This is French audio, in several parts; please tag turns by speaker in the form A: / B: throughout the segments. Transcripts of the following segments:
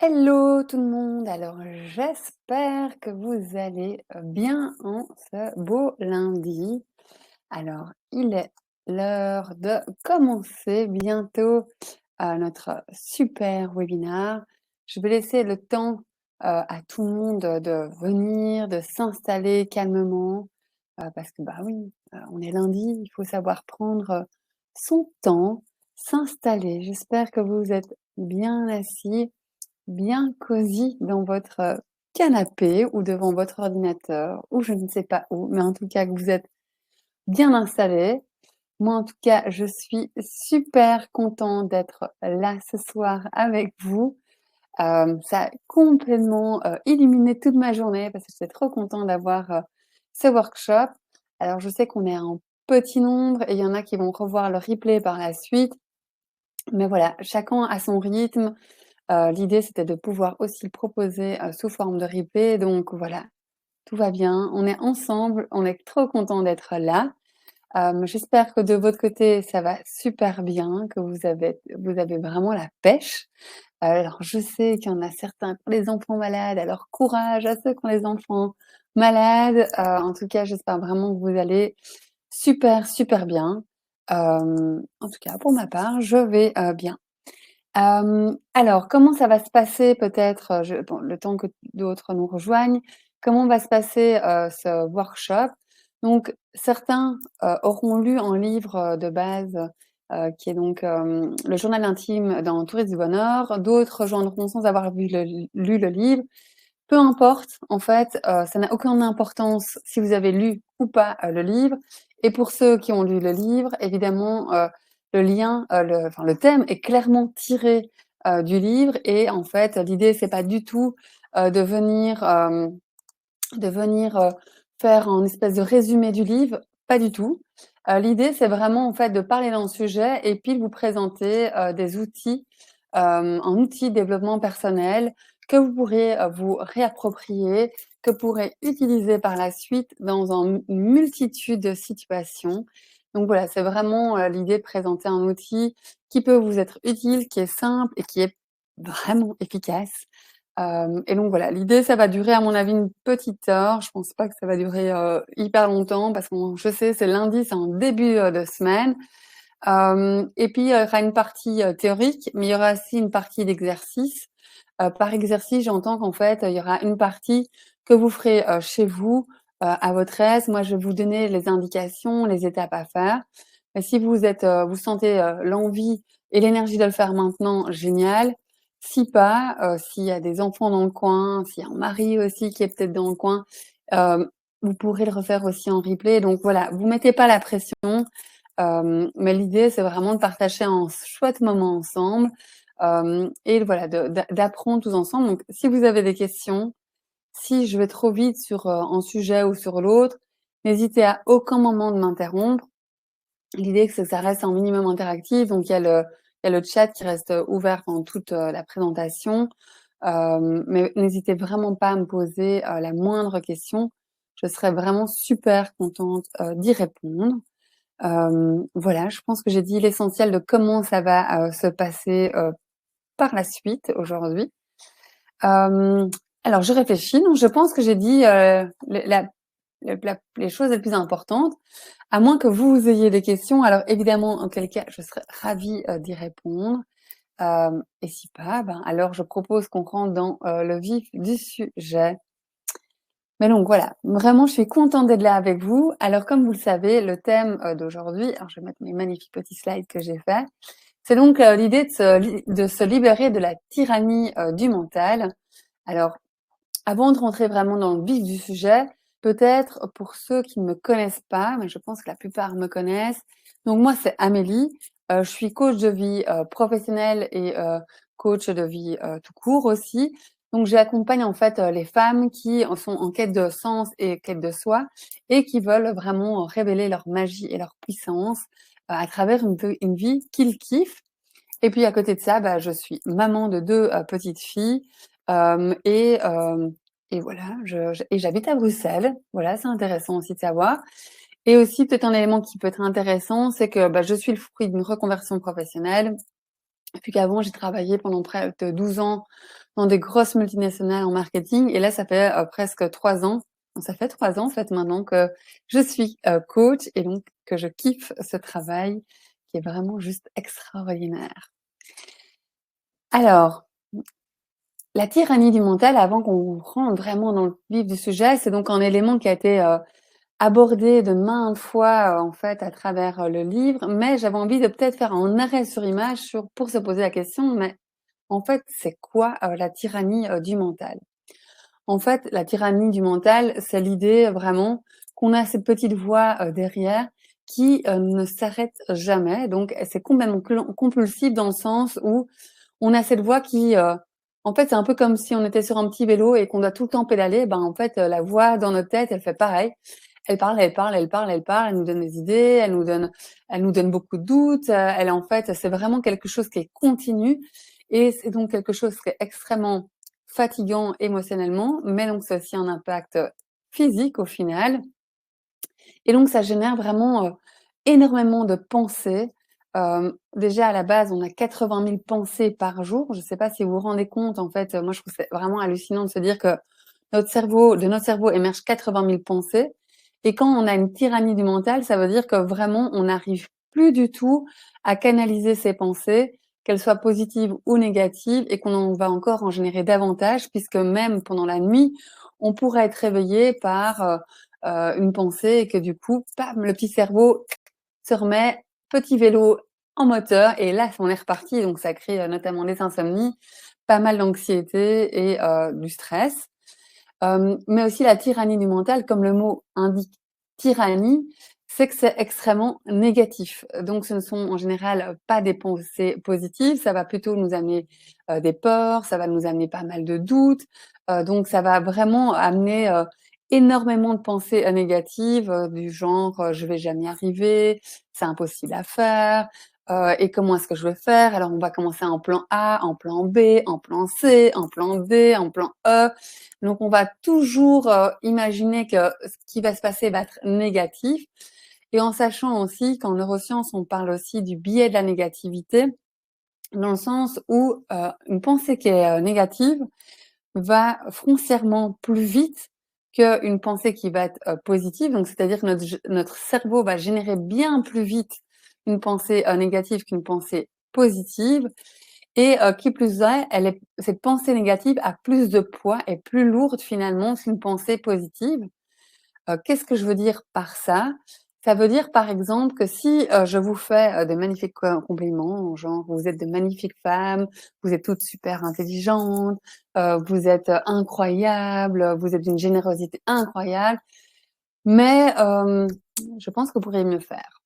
A: Hello tout le monde, alors j'espère que vous allez bien en ce beau lundi. Alors il est l'heure de commencer bientôt notre super webinaire. Je vais laisser le temps à tout le monde de venir, de s'installer calmement parce que bah oui, on est lundi, il faut savoir prendre son temps, s'installer. J'espère que vous êtes bien assis, bien cosy dans votre canapé ou devant votre ordinateur ou je ne sais pas où, mais en tout cas que vous êtes bien installés. Moi, en tout cas, je suis super contente d'être là ce soir avec vous. Ça a complètement illuminé toute ma journée parce que j'étais trop contente d'avoir ce workshop. Alors, je sais qu'on est en petit nombre et il y en a qui vont revoir le replay par la suite. Mais voilà, chacun à son rythme. L'idée, c'était de pouvoir aussi le proposer, sous forme de replay. Donc voilà, tout va bien. On est ensemble, on est trop contents d'être là. J'espère que de votre côté, ça va super bien, que vous avez vraiment la pêche. Alors je sais qu'il y en a certains qui ont les enfants malades, alors courage à ceux qui ont les enfants malades. En tout cas, j'espère vraiment que vous allez super, super bien. En tout cas, pour ma part, je vais, bien. Alors, comment ça va se passer peut-être, bon, le temps que d'autres nous rejoignent, comment va se passer, ce workshop? Donc certains, auront lu un livre, de base, qui est donc, Le journal intime d'un touriste du bonheur. D'autres rejoindront sans avoir lu le livre. Peu importe, en fait, ça n'a aucune importance si vous avez lu ou pas, le livre. Et pour ceux qui ont lu le livre, évidemment, le lien, le thème est clairement tiré, du livre et en fait, l'idée, c'est pas du tout, de venir faire un espèce de résumé du livre, pas du tout. L'idée, c'est vraiment, en fait, de parler d'un sujet et puis de vous présenter, des outils, un outil de développement personnel que vous pourrez, vous réapproprier, que vous pourrez utiliser par la suite dans une multitude de situations. Donc voilà, c'est vraiment, l'idée de présenter un outil qui peut vous être utile, qui est simple et qui est vraiment efficace. Et donc voilà, l'idée, ça va durer à mon avis une petite heure. Je pense pas que ça va durer, hyper longtemps parce que je sais, c'est lundi, c'est en début, de semaine. Et puis, il y aura une partie, théorique, mais il y aura aussi une partie d'exercice. Par exercice, j'entends qu'en fait, il y aura une partie que vous ferez, chez vous, à votre aise. Moi, je vais vous donner les indications, les étapes à faire. Et si vous sentez, l'envie et l'énergie de le faire maintenant, génial. Si pas, s'il y a des enfants dans le coin, s'il y a un mari aussi qui est peut-être dans le coin, vous pourrez le refaire aussi en replay. Donc voilà, vous mettez pas la pression. Mais l'idée, c'est vraiment de partager un chouette moment ensemble, et voilà, d'apprendre tous ensemble. Donc si vous avez des questions, si je vais trop vite sur, un sujet ou sur l'autre, n'hésitez à aucun moment de m'interrompre. L'idée, c'est que ça reste un minimum interactif, donc il y a le chat qui reste, ouvert pendant toute, la présentation. Mais n'hésitez vraiment pas à me poser, la moindre question. Je serai vraiment super contente, d'y répondre. Voilà, je pense que j'ai dit l'essentiel de comment ça va, se passer, par la suite aujourd'hui. Hem, alors je réfléchis, donc je pense que j'ai dit, les choses les plus importantes, à moins que vous ayez des questions. Alors évidemment, en quel cas, je serais ravie, d'y répondre. Et si pas, ben, alors je propose qu'on rentre dans, le vif du sujet. Mais donc voilà, vraiment je suis contente d'être là avec vous. Alors comme vous le savez, le thème, d'aujourd'hui, alors je vais mettre mes magnifiques petits slides que j'ai faits. C'est donc, l'idée de se libérer de la tyrannie, du mental. Alors avant de rentrer vraiment dans le vif du sujet, peut-être pour ceux qui ne me connaissent pas, mais je pense que la plupart me connaissent. Donc moi, c'est Amélie, je suis coach de vie, professionnelle et coach de vie, tout court aussi. Donc j'accompagne en fait, les femmes qui en sont en quête de sens et quête de soi et qui veulent vraiment révéler leur magie et leur puissance, à travers une vie qu'ils kiffent. Et puis à côté de ça, bah, je suis maman de 2 petites filles, hem et voilà, j'habite à Bruxelles. Voilà, c'est intéressant aussi de savoir. Et aussi peut-être un élément qui peut être intéressant, c'est que, bah, je suis le fruit d'une reconversion professionnelle. Puis qu'avant, j'ai travaillé pendant près de 12 ans dans des grosses multinationales en marketing et là, ça fait, presque 3 ans, ça fait 3 ans, en fait, maintenant que je suis, coach et donc que je kiffe ce travail qui est vraiment juste extraordinaire. Alors, la tyrannie du mental, avant qu'on rentre vraiment dans le vif du sujet, c'est donc un élément qui a été, abordé de maintes fois, en fait, à travers, le livre, mais j'avais envie de peut-être faire un arrêt sur image pour se poser la question, mais en fait, c'est quoi, la tyrannie, du mental? En fait, la tyrannie du mental, c'est l'idée vraiment qu'on a cette petite voix, derrière qui, ne s'arrête jamais. Donc c'est complètement compulsif dans le sens où on a cette voix qui, en fait, c'est un peu comme si on était sur un petit vélo et qu'on doit tout le temps pédaler. Ben, en fait, la voix dans notre tête, elle fait pareil. Elle parle, elle parle, elle parle, elle parle, elle nous donne des idées, elle nous donne beaucoup de doutes, elle en fait, c'est vraiment quelque chose qui est continu et c'est donc quelque chose qui est extrêmement fatigant émotionnellement, mais donc c'est aussi un impact, physique au final et donc ça génère vraiment, énormément de pensées. Déjà à la base, on a 80 000 pensées par jour. Je ne sais pas si vous vous rendez compte, en fait, moi je trouve c'est vraiment hallucinant de se dire que de notre cerveau émergent 80 000 pensées et quand on a une tyrannie du mental, ça veut dire que vraiment on n'arrive plus du tout à canaliser ses pensées, qu'elles soient positives ou négatives et qu'on en va encore en générer davantage puisque même pendant la nuit, on pourrait être réveillé par, une pensée et que du coup, pam, le petit cerveau se remet, petit vélo en moteur et là, on est reparti. Donc ça crée, notamment des insomnies, pas mal d'anxiété et du stress. Mais aussi la tyrannie du mental, comme le mot indique tyrannie, c'est que c'est extrêmement négatif. Donc ce ne sont en général, pas des pensées positives, ça va plutôt nous amener, des peurs, ça va nous amener pas mal de doutes, donc ça va vraiment amener, énormément de pensées, négatives, du genre, «Je vais jamais y arriver, c'est impossible à faire, et comment est-ce que je vais faire?» Alors on va commencer en plan A, en plan B, en plan C, en plan D, en plan E. Donc on va toujours, imaginer que ce qui va se passer va être négatif et en sachant aussi qu'en neurosciences, on parle aussi du biais de la négativité, dans le sens où, une pensée qui est, négative va foncièrement plus vite qu'une pensée qui va être, positive. Donc c'est-à-dire que notre cerveau va générer bien plus vite une pensée, négative qu'une pensée positive et qui plus est, cette pensée négative a plus de poids, est plus lourde finalement qu'une pensée positive. Qu'est-ce que je veux dire par ça? Ça veut dire par exemple que si, je vous fais, de magnifiques compliments, genre: «Vous êtes de magnifiques femmes, vous êtes toutes super intelligentes, vous êtes, incroyables, vous êtes d'une générosité incroyable, mais je pense que vous pourriez mieux faire».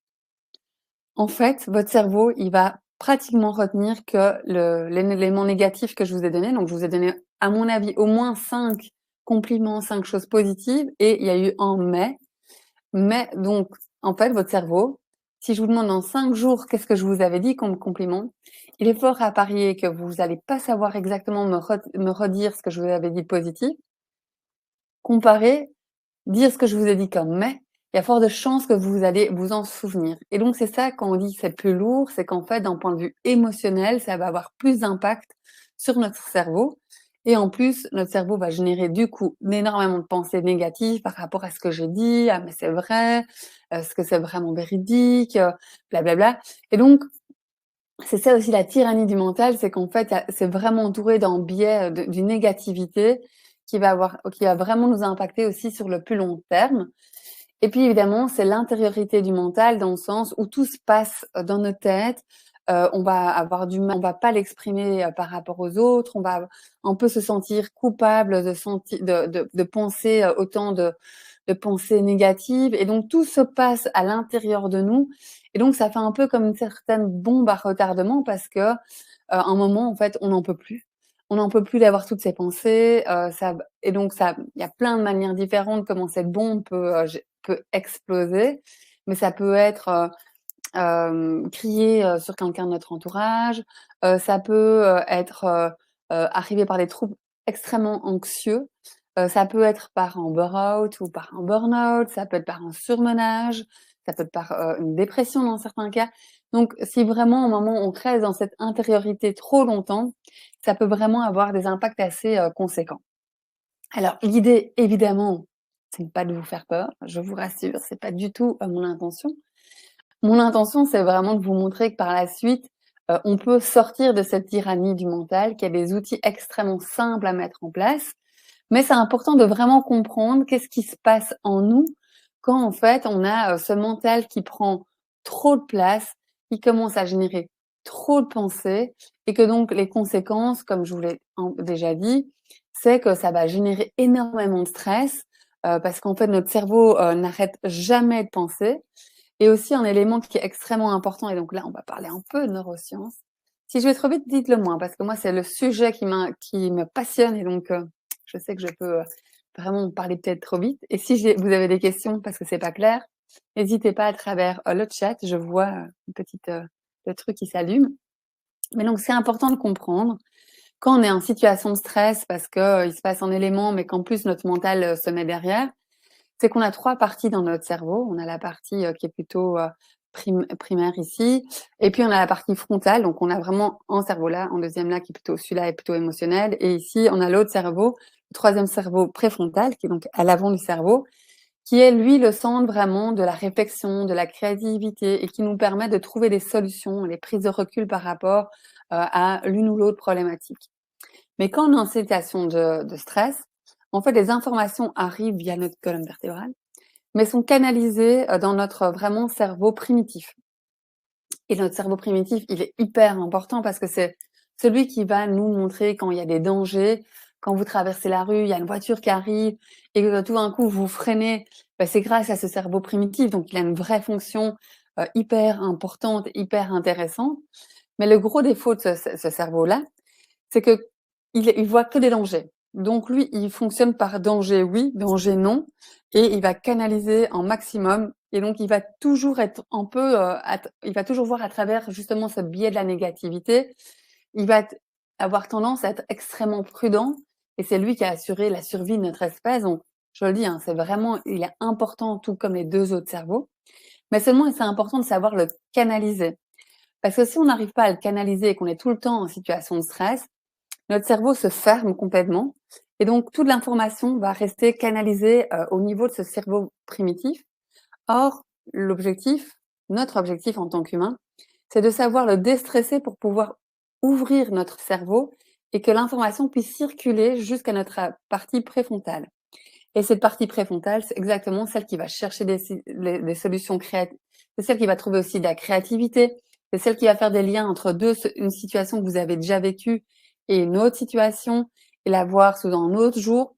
A: En fait, votre cerveau, il va pratiquement retenir que l'élément négatif que je vous ai donné, donc je vous ai donné, à mon avis, au moins 5 compliments, 5 choses positives et il y a eu un mais donc en fait, votre cerveau, si je vous demande dans 5 jours qu'est-ce que je vous avais dit comme compliment, il est fort à parier que vous allez pas savoir exactement me redire ce que je vous avais dit de positif, comparé dire ce que je vous ai dit comme mais, il y a fort de chances que vous allez vous en souvenir et donc c'est ça quand on dit que c'est plus lourd, c'est qu'en fait d'un point de vue émotionnel, ça va avoir plus d'impact sur notre cerveau et en plus, notre cerveau va générer du coup énormément de pensées négatives par rapport à ce que j'ai dit: «Ah mais c'est vrai, est-ce que c'est vraiment véridique?» Blablabla et donc c'est ça aussi la tyrannie du mental, c'est qu'en fait, c'est vraiment entouré d'un biais, d'une négativité qui va vraiment nous impacter aussi sur le plus long terme. Et puis évidemment, c'est l'intériorité du mental dans le sens où tout se passe, dans nos têtes. On va pas l'exprimer, par rapport aux autres. On peut se sentir coupable de penser, autant de pensées négatives et donc tout se passe à l'intérieur de nous et donc ça fait un peu comme une certaine bombe à retardement parce que, un moment, en fait, on n'en peut plus. On n'en peut plus d'avoir toutes ces pensées, ça et donc ça il y a plein de manières différentes comment cette bombe peut exploser, mais ça peut être, crier, sur quelqu'un de notre entourage, ça peut, être, arrivé par des troubles extrêmement anxieux, ça peut être par un burn-out ou par un burn-out, ça peut être par un surmenage, ça peut être par, une dépression dans certains cas. Donc si vraiment, au moment où on reste dans cette intériorité trop longtemps, ça peut vraiment avoir des impacts assez, conséquents. Alors l'idée évidemment, c'est pas de vous faire peur, je vous rassure, c'est pas du tout, mon intention. Mon intention, c'est vraiment de vous montrer que par la suite, on peut sortir de cette tyrannie du mental, qu'il y a des outils extrêmement simples à mettre en place. Mais c'est important de vraiment comprendre qu'est-ce qui se passe en nous quand, en fait, on a, ce mental qui prend trop de place, qui commence à générer trop de pensées et que donc les conséquences, comme je vous l'ai déjà dit, c'est que ça va générer énormément de stress, parce qu'en fait notre cerveau, n'arrête jamais de penser et aussi un élément qui est extrêmement important et donc là, on va parler un peu de neurosciences. Si je vais trop vite, dites-le moi parce que moi, c'est le sujet qui me passionne et donc je sais que je peux, vraiment parler peut-être trop vite et si vous avez des questions parce que c'est pas clair, n'hésitez pas à travers, le chat. Je vois, une petite, le truc qui s'allume. Mais donc c'est important de comprendre quand on est en situation de stress parce que, il se passe un élément, mais qu'en plus notre mental, se met derrière, c'est qu'on a 3 parties dans notre cerveau. On a la partie, qui est plutôt, primaire ici et puis on a la partie frontale, donc on a vraiment un cerveau là, un deuxième là qui est plutôt celui-là est plutôt émotionnel et ici on a l'autre cerveau, le troisième cerveau préfrontal qui est donc à l'avant du cerveau, qui est lui le centre vraiment de la réflexion, de la créativité et qui nous permet de trouver des solutions, des prises de recul par rapport, à l'une ou l'autre problématique. Mais quand on est en situation de stress, en fait, les informations arrivent via notre colonne vertébrale, mais sont canalisées, dans notre, vraiment cerveau primitif. Et notre cerveau primitif, il est hyper important parce que c'est celui qui va nous montrer quand il y a des dangers. Quand vous traversez la rue, il y a une voiture qui arrive et que tout d'un coup vous freinez, bah, c'est grâce à ce cerveau primitif, donc il a une vraie fonction, hyper importante, hyper intéressante. Mais le gros défaut de ce cerveau-là, c'est qu'il voit que des dangers. Donc lui, il fonctionne par danger oui, danger non et il va canaliser en maximum et donc il va toujours être un peu, il va toujours voir à travers justement ce biais de la négativité. Il va avoir tendance à être extrêmement prudent et c'est lui qui a assuré la survie de notre espèce donc je le dis, hein, c'est vraiment il est important tout comme les 2 autres cerveaux. Mais seulement c'est important de savoir le canaliser. Parce que si on n'arrive pas à le canaliser et qu'on est tout le temps en situation de stress, notre cerveau se ferme complètement et donc toute l'information va rester canalisée, au niveau de ce cerveau primitif. Or, l'objectif, notre objectif en tant qu'humain, c'est de savoir le déstresser pour pouvoir ouvrir notre cerveau et que l'information puisse circuler jusqu'à notre, partie préfrontale. Et cette partie préfrontale, c'est exactement celle qui va chercher des solutions créatives. C'est celle qui va trouver aussi de la créativité. C'est celle qui va faire des liens entre une situation que vous avez déjà vécue et une autre situation et la voir sous un autre jour.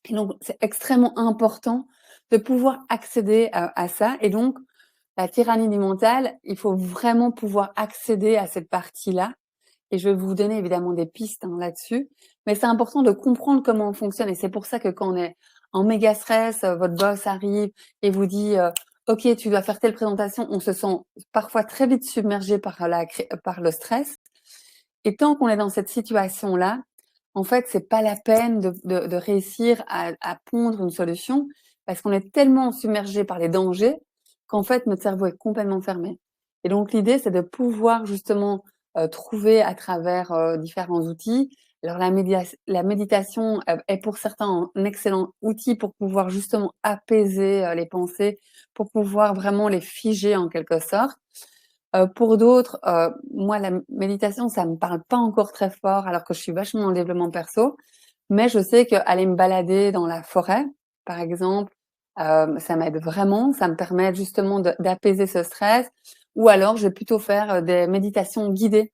A: Et donc, c'est extrêmement important de pouvoir accéder à ça. Et donc, la tyrannie du mental, il faut vraiment pouvoir accéder à cette partie-là. Et je vais vous donner évidemment des pistes hein, là-dessus. Mais c'est important de comprendre comment on fonctionne. Et c'est pour ça que quand on est en méga stress, votre boss arrive et vous dit OK, tu dois faire telle présentation, on se sent parfois très vite submergé par le stress. Et tant qu'on est dans cette situation-là, en fait, c'est pas la peine de réussir à pondre une solution parce qu'on est tellement submergé par les dangers qu'en fait, notre cerveau est complètement fermé. Et donc l'idée, c'est de pouvoir justement, trouver à travers, différents outils. Alors la méditation, est pour certains un excellent outil pour pouvoir justement apaiser, les pensées, pour pouvoir vraiment les figer en quelque sorte. Pour d'autres, moi la méditation, ça me parle pas encore très fort alors que je suis vachement dans le développement perso. Mais je sais qu'aller me balader dans la forêt, par exemple, ça m'aide vraiment. Ça me permet justement d'apaiser ce stress ou alors je vais plutôt faire, des méditations guidées,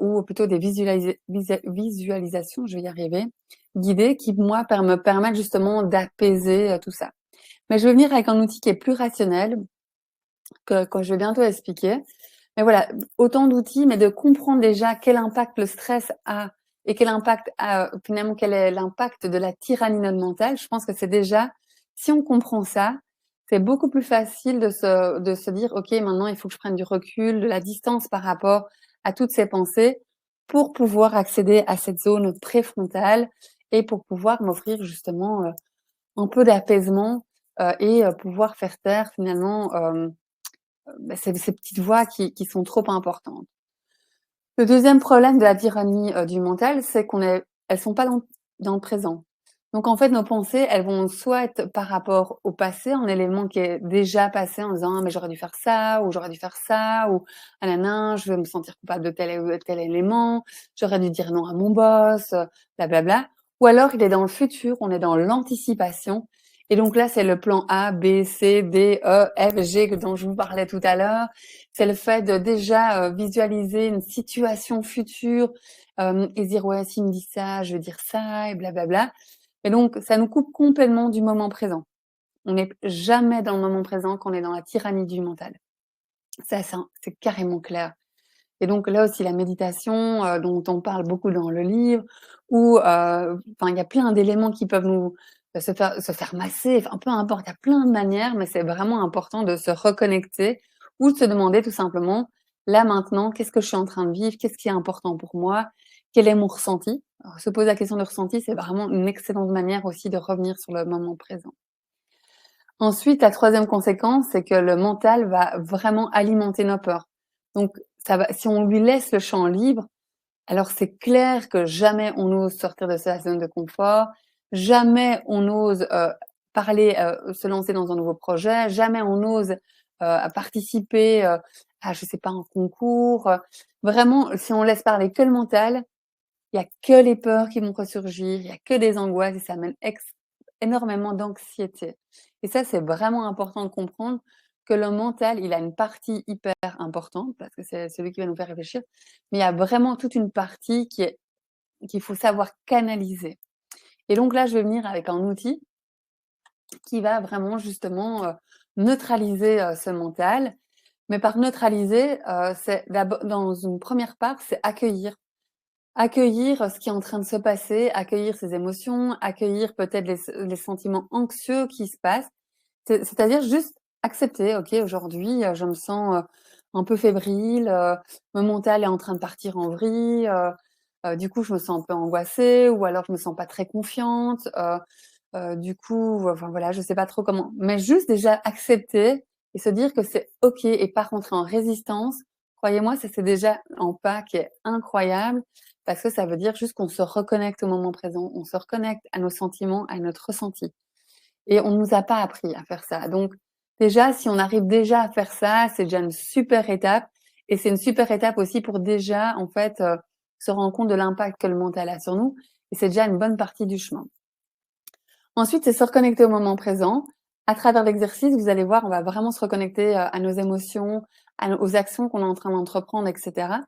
A: ou plutôt des visualisations, je vais y arriver, guidées qui moi me permettent justement d'apaiser, tout ça. Mais je vais venir avec un outil qui est plus rationnel que je vais bientôt expliquer. Mais voilà, autant d'outils, mais de comprendre déjà quel impact le stress a et quel impact a finalement quel est l'impact de la tyrannie mentale. Je pense que c'est déjà, si on comprend ça, c'est beaucoup plus facile de se dire: «OK, maintenant il faut que je prenne du recul, de la distance par rapport à toutes ces pensées pour pouvoir accéder à cette zone préfrontale et pour pouvoir m'offrir justement, un peu d'apaisement, et pouvoir faire taire finalement, ces petites voix qui sont trop importantes. Le deuxième problème de la tyrannie, du mental, c'est elles sont pas dans le présent. Donc en fait, nos pensées, elles vont soit être par rapport au passé, un élément qui est déjà passé en disant: «Ah mais j'aurais dû faire ça» ou «J'aurais dû faire ça» ou «Ah nin je vais me sentir coupable de tel ou tel élément, j'aurais dû dire non à mon boss», blablabla. Ou alors il est dans le futur, on est dans l'anticipation et donc là, c'est le plan A, B, C, D, E, F, G dont je vous parlais tout à l'heure. C'est le fait de déjà, visualiser une situation future, et dire: «Ouais, s'il me dit ça, je vais dire ça et blablabla» et donc ça nous coupe complètement du moment présent. On n'est jamais dans le moment présent quand on est dans la tyrannie du mental. Ça, c'est carrément clair et donc là aussi la méditation, dont on parle beaucoup dans le livre ou enfin il y a plein d'éléments qui peuvent nous se faire masser, enfin peu importe, il y a plein de manières, mais c'est vraiment important de se reconnecter ou de se demander tout simplement: «Là maintenant, qu'est-ce que je suis en train de vivre? Qu'est-ce qui est important pour moi? Quel est mon ressenti?» Alors se poser la question de ressenti, c'est vraiment une excellente manière aussi de revenir sur le moment présent. Ensuite, la troisième conséquence, c'est que le mental va vraiment alimenter nos peurs. Donc ça va si on lui laisse le champ libre, alors c'est clair que jamais on ose sortir de sa zone de confort, jamais on ose, parler, se lancer dans un nouveau projet, jamais on ose, participer, à je sais pas, un concours, vraiment si on laisse parler que le mental, il y a que les peurs qui vont ressurgir, il y a que des angoisses et ça amène énormément d'anxiété. Et ça, c'est vraiment important de comprendre que le mental, il a une partie hyper importante parce que c'est celui qui va nous faire réfléchir, mais il y a vraiment toute une partie qu'il faut savoir canaliser. Et donc là, je vais venir avec un outil qui va vraiment justement, neutraliser, ce mental. Mais par neutraliser, c'est dans une première part, c'est accueillir. Accueillir, ce qui est en train de se passer, accueillir ses émotions, accueillir peut-être les sentiments anxieux qui se passent. C'est-à-dire juste accepter: «OK, aujourd'hui, je me sens, un peu fébrile, mon mental est en train de partir en vrille, du coup, je me sens un peu angoissée ou alors je me sens pas très confiante, du coup, enfin voilà, je sais pas trop comment». Mais juste déjà accepter et se dire que c'est OK et pas rentrer en résistance. Croyez-moi, ça c'est déjà un pas qui est incroyable parce que ça veut dire juste qu'on se reconnecte au moment présent, on se reconnecte à nos sentiments, à notre ressenti et on nous a pas appris à faire ça. Donc déjà, si on arrive déjà à faire ça, c'est déjà une super étape et c'est une super étape aussi pour déjà, en fait, se rendre compte de l'impact que le mental a sur nous et c'est déjà une bonne partie du chemin. Ensuite, c'est se reconnecter au moment présent. À travers l'exercice, vous allez voir, on va vraiment se reconnecter, à nos émotions, aux actions qu'on est en train d'entreprendre et cetera.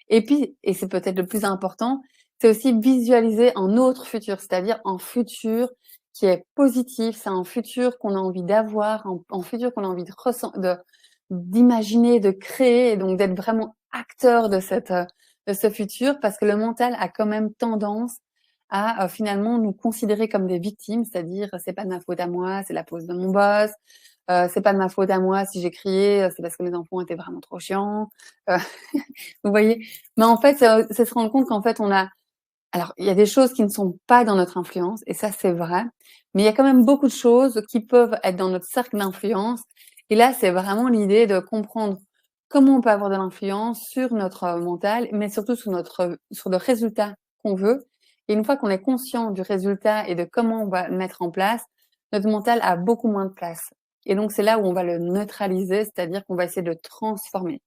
A: Et puis et c'est peut-être le plus important, c'est aussi visualiser un autre futur, c'est-à-dire un futur qui est positif, c'est un futur qu'on a envie d'avoir, un futur qu'on a envie d'imaginer, de créer et donc d'être vraiment acteur de ce futur parce que le mental a quand même tendance à, finalement nous considérer comme des victimes, c'est-à-dire: «C'est pas de ma faute à moi, c'est la faute de mon boss», «C'est pas de ma faute à moi si j'ai crié, c'est parce que mes enfants étaient vraiment trop chiants», heu, vous voyez? Mais en fait, c'est se rendre compte qu'en fait on a alors il y a des choses qui ne sont pas dans notre influence et ça c'est vrai, mais il y a quand même beaucoup de choses qui peuvent être dans notre cercle d'influence et là, c'est vraiment l'idée de comprendre comment on peut avoir de l'influence sur notre, mental, mais surtout sur le résultat qu'on veut et une fois qu'on est conscient du résultat et de comment on va le mettre en place, notre mental a beaucoup moins de place et donc c'est là où on va le neutraliser, c'est-à-dire qu'on va essayer de le transformer.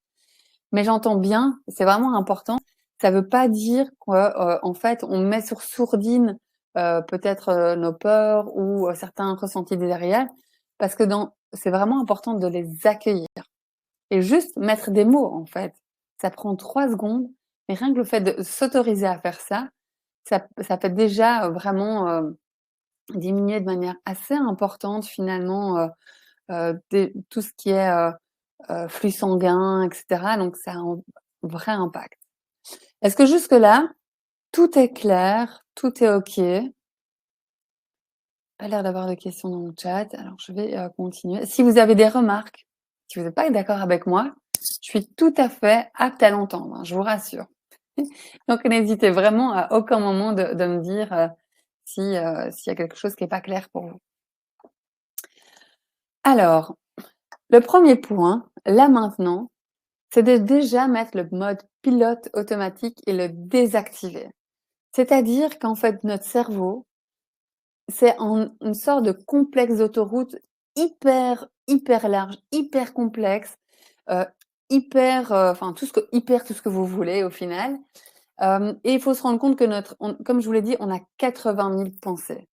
A: Mais j'entends bien, c'est vraiment important. Ça veut pas dire que, en fait, on met sur sourdine, peut-être, nos peurs ou, certains ressentis désagréables parce que c'est vraiment important de les accueillir et juste mettre des mots, en fait. Ça prend 3 secondes, mais rien que le fait de s'autoriser à faire ça, ça peut déjà, vraiment, diminuer de manière assez importante finalement, des tout ce qui est, flux sanguin et cetera, donc ça a un vrai impact. Est-ce que jusque-là, tout est clair, tout est OK? Pas l'air d'avoir de questions dans le chat, alors je vais, continuer. Si vous avez des remarques, si vous n'êtes pas d'accord avec moi, je suis tout à fait apte à l'entendre, hein, je vous rassure. Donc n'hésitez vraiment à aucun moment de me dire, s'il y a quelque chose qui est pas clair pour vous. Alors, le premier point, là maintenant, c'est de déjà mettre le mode pilote automatique et le désactiver. C'est-à-dire qu'en fait, notre cerveau, c'est en une sorte de complexe d'autoroute hyper large, hyper complexe, heu, enfin tout ce que vous voulez au final. Et il faut se rendre compte que comme je vous l'ai dit, on a 80 000 pensées.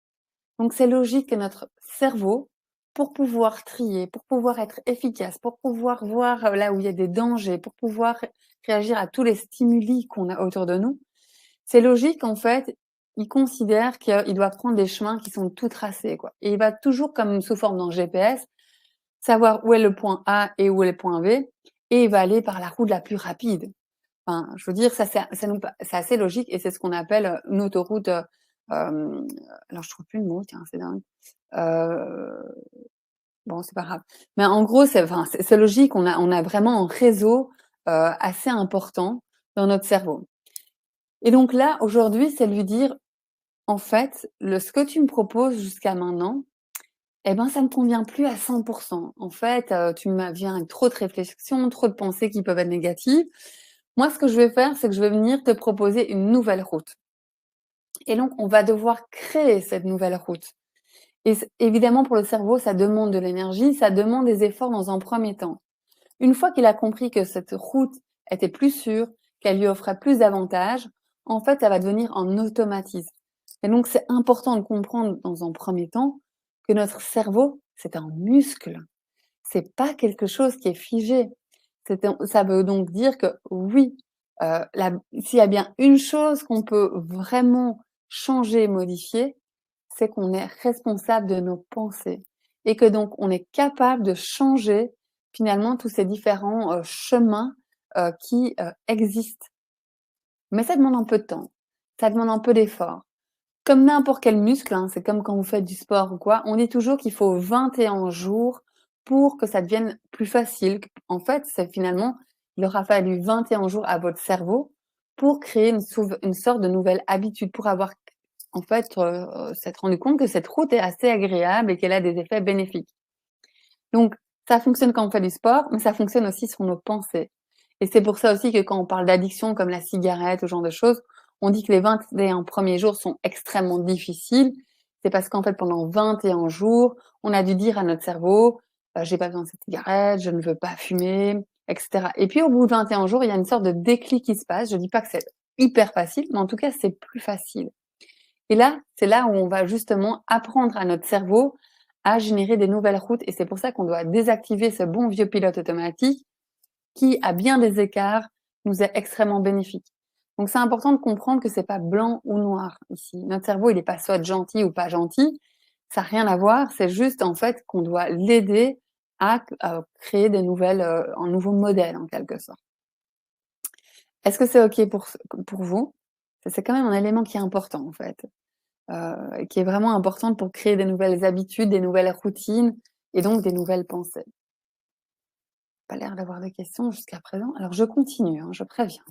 A: Donc c'est logique que notre cerveau, pour pouvoir trier, pour pouvoir être efficace, pour pouvoir voir, là où il y a des dangers, pour pouvoir réagir à tous les stimuli qu'on a autour de nous, c'est logique en fait, il considère qu'il doit prendre des chemins qui sont tout tracés, quoi. Et il va toujours comme sous forme d'un GPS, savoir où est le point A et où est le point B, et il va aller par la route la plus rapide. Enfin, je veux dire, c'est assez logique et c'est ce qu'on appelle, une autoroute, alors je trouve plus le mot, tiens, c'est dingue. Heu, bon, c'est pas grave. Mais en gros, c'est logique, on a vraiment un réseau, assez important dans notre cerveau. Et donc là, aujourd'hui, c'est lui dire: «En fait, ce que tu me proposes jusqu'à maintenant, eh ben, ça me convient plus à 100. En fait, tu m'as viens avec trop de réflexions, trop de pensées qui peuvent être négatives. Moi, ce que je vais faire, c'est que je vais venir te proposer une nouvelle route». Et donc, on va devoir créer cette nouvelle route. Et évidemment, pour le cerveau, ça demande de l'énergie, ça demande des efforts dans un premier temps. Une fois qu'il a compris que cette route était plus sûre, qu'elle lui offrait plus d'avantages, en fait, ça va devenir en automatisme. Et donc, c'est important de comprendre dans un premier temps que notre cerveau, c'est un muscle. C'est pas quelque chose qui est figé. Ça veut donc dire que oui, s'il y a bien une chose qu'on peut vraiment changer et modifier, c'est qu'on est responsable de nos pensées et que donc on est capable de changer finalement tous ces différents, chemins, qui, existent. Mais ça demande un peu de temps, ça demande un peu d'effort. Comme n'importe quel muscle, hein, c'est comme quand vous faites du sport ou quoi, on dit toujours qu'il faut 21 jours pour que ça devienne plus facile. En fait, c'est finalement, il aura fallu 21 jours à votre cerveau pour créer une sorte de nouvelle habitude, pour avoir en fait, s'être rendu compte que cette route est assez agréable et qu'elle a des effets bénéfiques. Donc ça fonctionne quand on fait du sport, mais ça fonctionne aussi sur nos pensées. Et c'est pour ça aussi que quand on parle d'addiction comme la cigarette, ce genre de choses, on dit que les 21 premiers jours sont extrêmement difficiles. C'est parce qu'en fait, pendant 21 jours, on a dû dire à notre cerveau: «J'ai pas besoin de cette cigarette, je ne veux pas fumer», et cetera. Et puis au bout de 21 jours, il y a une sorte de déclic qui se passe. Je dis pas que c'est hyper facile, mais en tout cas, c'est plus facile. Et là, c'est là où on va justement apprendre à notre cerveau à générer des nouvelles routes et c'est pour ça qu'on doit désactiver ce bon vieux pilote automatique qui, à bien des écarts, nous est extrêmement bénéfique. Donc c'est important de comprendre que c'est pas blanc ou noir ici. Notre cerveau, il est pas soit gentil ou pas gentil, ça a rien à voir, c'est juste en fait qu'on doit l'aider à créer un nouveau modèle en quelque sorte. Est-ce que c'est OK pour vous? C'est quand même un élément qui est important en fait. Qui est vraiment importante pour créer des nouvelles habitudes, des nouvelles routines et donc des nouvelles pensées. Pas l'air d'avoir de questions jusqu'à présent. Alors je continue, hein, je préviens.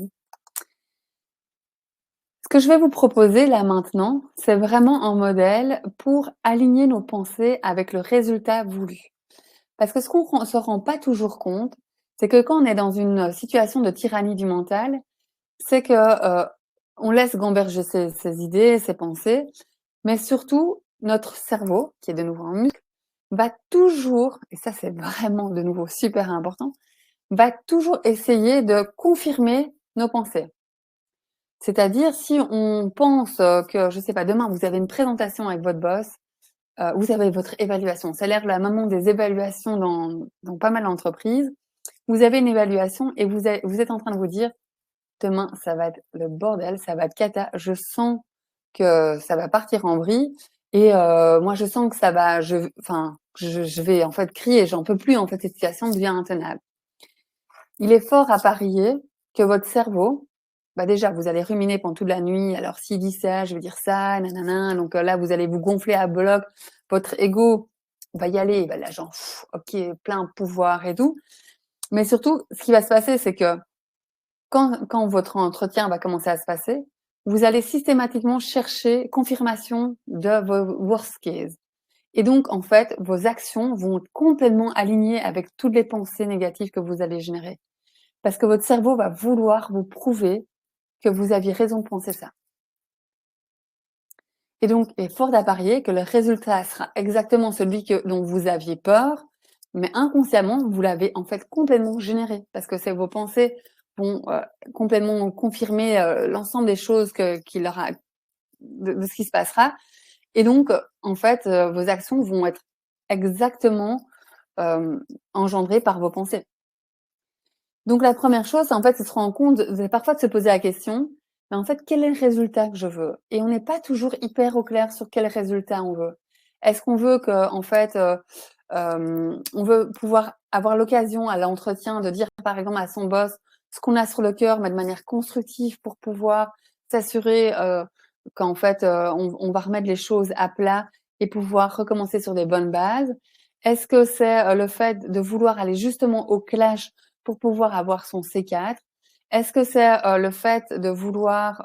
A: Ce que je vais vous proposer là maintenant, c'est vraiment un modèle pour aligner nos pensées avec le résultat voulu. Parce que ce qu'on se rend pas toujours compte, c'est que quand on est dans une situation de tyrannie du mental, c'est que, on laisse gamberger ses idées, ses pensées, mais surtout notre cerveau, qui est de nouveau un muscle, va toujours, et ça c'est vraiment de nouveau super important, va toujours essayer de confirmer nos pensées. C'est-à-dire si on pense, que je sais pas, demain vous avez une présentation avec votre boss, vous avez votre évaluation. C'est l'air la maman des évaluations dans pas mal d'entreprises. Vous avez une évaluation et vous êtes en train de vous dire: «Demain, ça va être le bordel, ça va être cata. Je sens que ça va partir en vrille et moi je sens que ça va je vais en fait crier, j'en peux plus en fait, cette situation devient intenable». Il est fort à parier que votre cerveau, bah, déjà vous allez ruminer pendant toute la nuit, alors s'il dit ça, je vais dire ça, nanana, donc là vous allez vous gonfler à bloc, votre ego va y aller, il va là genre: «OK, plein pouvoir et tout». Mais surtout, ce qui va se passer, c'est que quand votre entretien va commencer à se passer, vous allez systématiquement chercher confirmation de vos worst case. Et donc en fait, vos actions vont être complètement alignées avec toutes les pensées négatives que vous allez générer. Parce que votre cerveau va vouloir vous prouver que vous aviez raison de penser ça. Et donc, il est fort à parier que le résultat sera exactement celui dont vous aviez peur, mais inconsciemment, vous l'avez en fait complètement généré, parce que c'est vos pensées vont complètement confirmer l'ensemble des choses qu'il aura, de ce qui se passera. Et donc, en fait, vos actions vont être exactement engendrées par vos pensées. Donc la première chose, c'est en fait, c'est se rendre compte parfois de se poser la question: «Mais en fait, quel est le résultat que je veux?» Et on n'est pas toujours hyper au clair sur quel résultat on veut. Est-ce qu'on veut qu'en fait, on veut pouvoir avoir l'occasion à l'entretien de dire, par exemple, à son boss ce qu'on a sur le cœur, mais de manière constructive pour pouvoir s'assurer, qu'en fait, on va remettre les choses à plat et pouvoir recommencer sur des bonnes bases? Est-ce que c'est, le fait de vouloir aller justement au clash pour pouvoir avoir son C4? Est-ce que c'est, le fait de vouloir,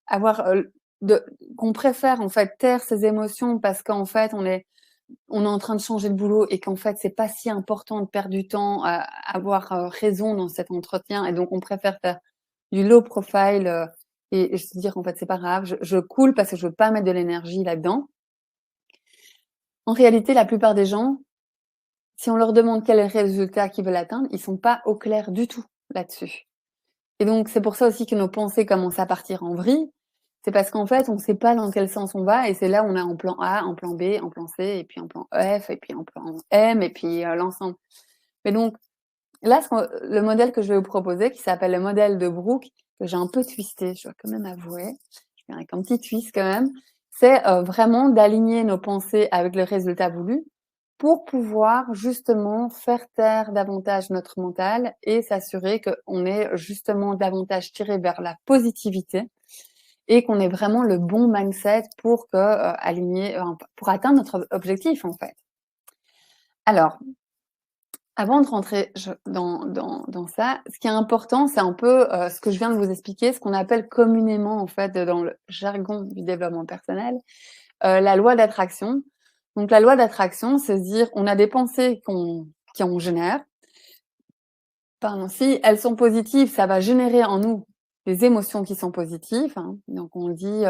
A: avoir, de qu'on préfère en fait taire ses émotions parce qu'en fait on est en train de changer de boulot et qu'en fait c'est pas si important de perdre du temps à avoir, raison dans cet entretien et donc on préfère faire du low profile, et se dire: «En fait c'est pas grave, je coule parce que je veux pas mettre de l'énergie là-dedans». En réalité, la plupart des gens, si on leur demande quel est le résultat qu'ils veulent atteindre, ils sont pas au clair du tout là-dessus. Et donc, c'est pour ça aussi que nos pensées commencent à partir en vrille. C'est parce qu'en fait, on ne sait pas dans quel sens on va et c'est là où on est en plan A, en plan B, en plan C et puis en plan F et puis en plan M et puis, l'ensemble. Mais donc là, le modèle que je vais vous proposer qui s'appelle le modèle de Brooke, que j'ai un peu twisté, je dois quand même avouer, je viens avec un petit twist quand même, c'est, vraiment d'aligner nos pensées avec le résultat voulu pour pouvoir justement faire taire davantage notre mental et s'assurer qu'on est justement davantage tiré vers la positivité et qu'on ait vraiment le bon mindset pour aligner, pour atteindre notre objectif, en fait. Alors, avant de rentrer dans ça, ce qui est important, c'est un peu, ce que je viens de vous expliquer, ce qu'on appelle communément, en fait, dans le jargon du développement personnel, la loi d'attraction. Donc la loi d'attraction, c'est se dire, on a des pensées qu'on génère. Pardon, si elles sont positives, ça va générer en nous des émotions qui sont positives, hein. Donc on dit,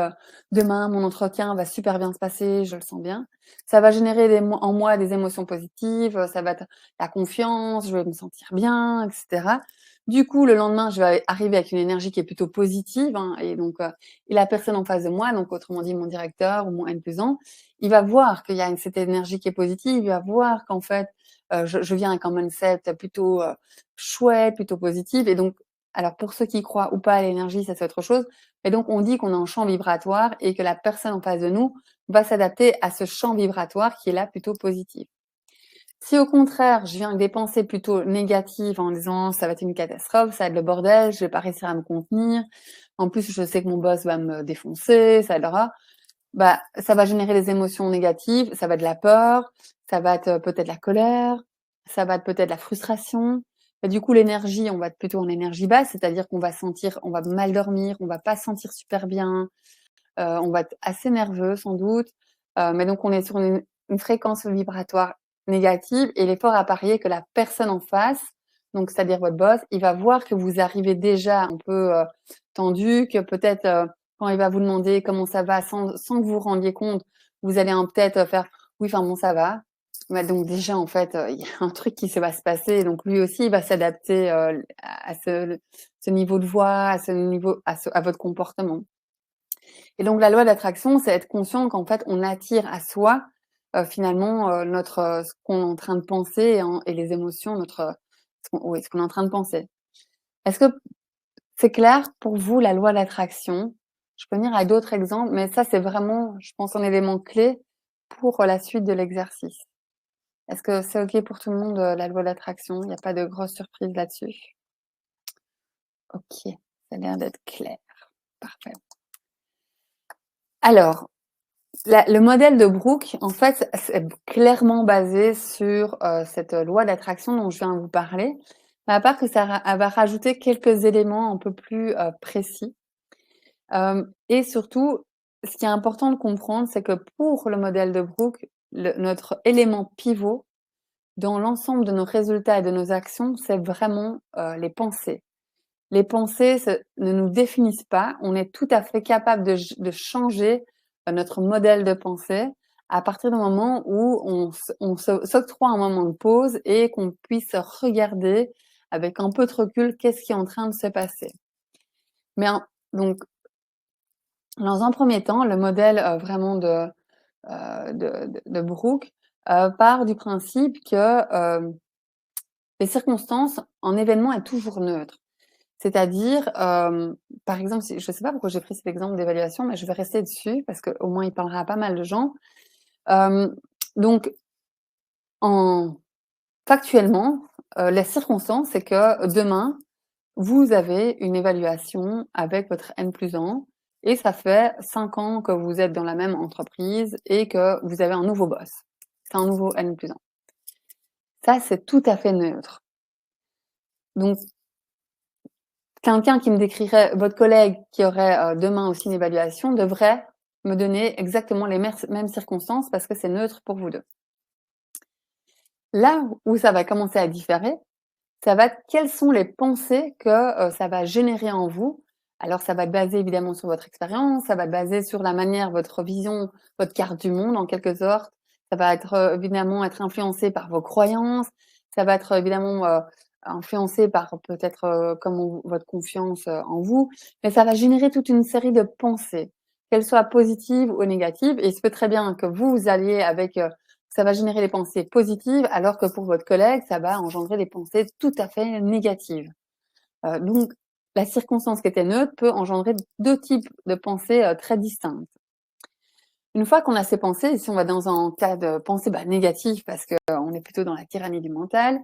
A: «Demain, mon entretien va super bien se passer, je le sens bien». Ça va générer en moi des émotions positives, ça va être la confiance, je vais me sentir bien et cetera. Du coup, le lendemain, je vais arriver avec une énergie qui est plutôt positive, hein, et donc et la personne en face de moi, donc autrement dit mon directeur ou mon N+1, il va voir qu'il y a cette énergie qui est positive, il va voir qu'en fait, je viens avec un mindset plutôt, chouette, plutôt positive et donc alors pour ceux qui croient ou pas à l'énergie, ça c'est autre chose, mais donc on dit qu'on est en champ vibratoire et que la personne en face de nous va s'adapter à ce champ vibratoire qui est là plutôt positif. Si au contraire, je viens avec des pensées plutôt négatives en disant: «Ça va être une catastrophe, ça va être le bordel, je vais pas réussir à me contenir. En plus, je sais que mon boss va me défoncer, ça aidera». Bah, ça va générer des émotions négatives, ça va être de la peur, ça va être, peut-être la colère, ça va être peut-être la frustration et du coup l'énergie, on va être plutôt en énergie basse, c'est-à-dire on va mal dormir, on va pas se sentir super bien, on va être assez nerveux sans doute, mais donc on est sur une fréquence vibratoire négative et il est fort à parier que la personne en face, donc c'est-à-dire votre boss, il va voir que vous arrivez déjà un peu, tendu, que peut-être, quand il va vous demander comment ça va sans que vous vous rendiez compte, vous allez peut-être, faire: «Oui, enfin bon, ça va». Ouais, donc déjà en fait, il y a un truc qui va se passer, donc lui aussi il va s'adapter, à ce niveau de voix, à ce niveau à votre comportement. Et donc la loi d'attraction, c'est être conscient qu'en fait, on attire à soi, finalement, ce qu'on est en train de penser et les émotions, ce qu'on est en train de penser. Est-ce que c'est clair pour vous la loi d'attraction? Je peux venir à d'autres exemples, mais ça, c'est vraiment, je pense, un élément clé pour la suite de l'exercice. Est-ce que c'est OK pour tout le monde, la loi d'attraction? Il n'y a pas de grosses surprises là-dessus? OK, ça a l'air d'être clair. Parfait. Alors, le modèle de Brooke, en fait, c'est clairement basé sur, cette loi d'attraction dont je viens de vous parler, mais à part que elle va rajouter quelques éléments un peu plus, précis. Et surtout, ce qui est important de comprendre, c'est que pour le modèle de Brooke, notre élément pivot dans l'ensemble de nos résultats et de nos actions, c'est vraiment, les pensées. Les pensées ne nous définissent pas. On est tout à fait capable de changer notre modèle de pensée à partir du moment où on s'octroie un moment de pause et qu'on puisse regarder avec un peu de recul qu'est-ce qui est en train de se passer. Mais donc, dans un premier temps, le modèle vraiment de Brooke part du principe que les circonstances, un événement est toujours neutre. C'est-à-dire, par exemple, je ne sais pas pourquoi j'ai pris cet exemple d'évaluation, mais je vais rester dessus parce qu'au moins il parlera à pas mal de gens. Donc, factuellement, la circonstance, c'est que demain, vous avez une évaluation avec votre N+1 et ça fait 5 ans que vous êtes dans la même entreprise et que vous avez un nouveau boss. C'est un nouveau N+1. Ça, c'est tout à fait neutre. Donc, quelqu'un qui me décrirait, votre collègue qui aurait demain aussi une évaluation, devrait me donner exactement les mêmes circonstances parce que c'est neutre pour vous deux. Là où ça va commencer à différer, ça va être quelles sont les pensées que ça va générer en vous. Alors, ça va être basé évidemment sur votre expérience, ça va être basé sur la manière, votre vision, votre carte du monde en quelque sorte. Ça va être évidemment être influencé par vos croyances, ça va être évidemment influencé par peut-être comment votre confiance en vous, mais ça va générer toute une série de pensées, qu'elles soient positives ou négatives. Et il se peut très bien que vous alliez avec ça va générer des pensées positives, alors que pour votre collègue, ça va engendrer des pensées tout à fait négatives. Donc, la circonstance qui était neutre peut engendrer 2 types de pensées très distinctes. Une fois qu'on a ces pensées, et si on va dans un cas de pensée négative, parce qu'on est plutôt dans la tyrannie du mental,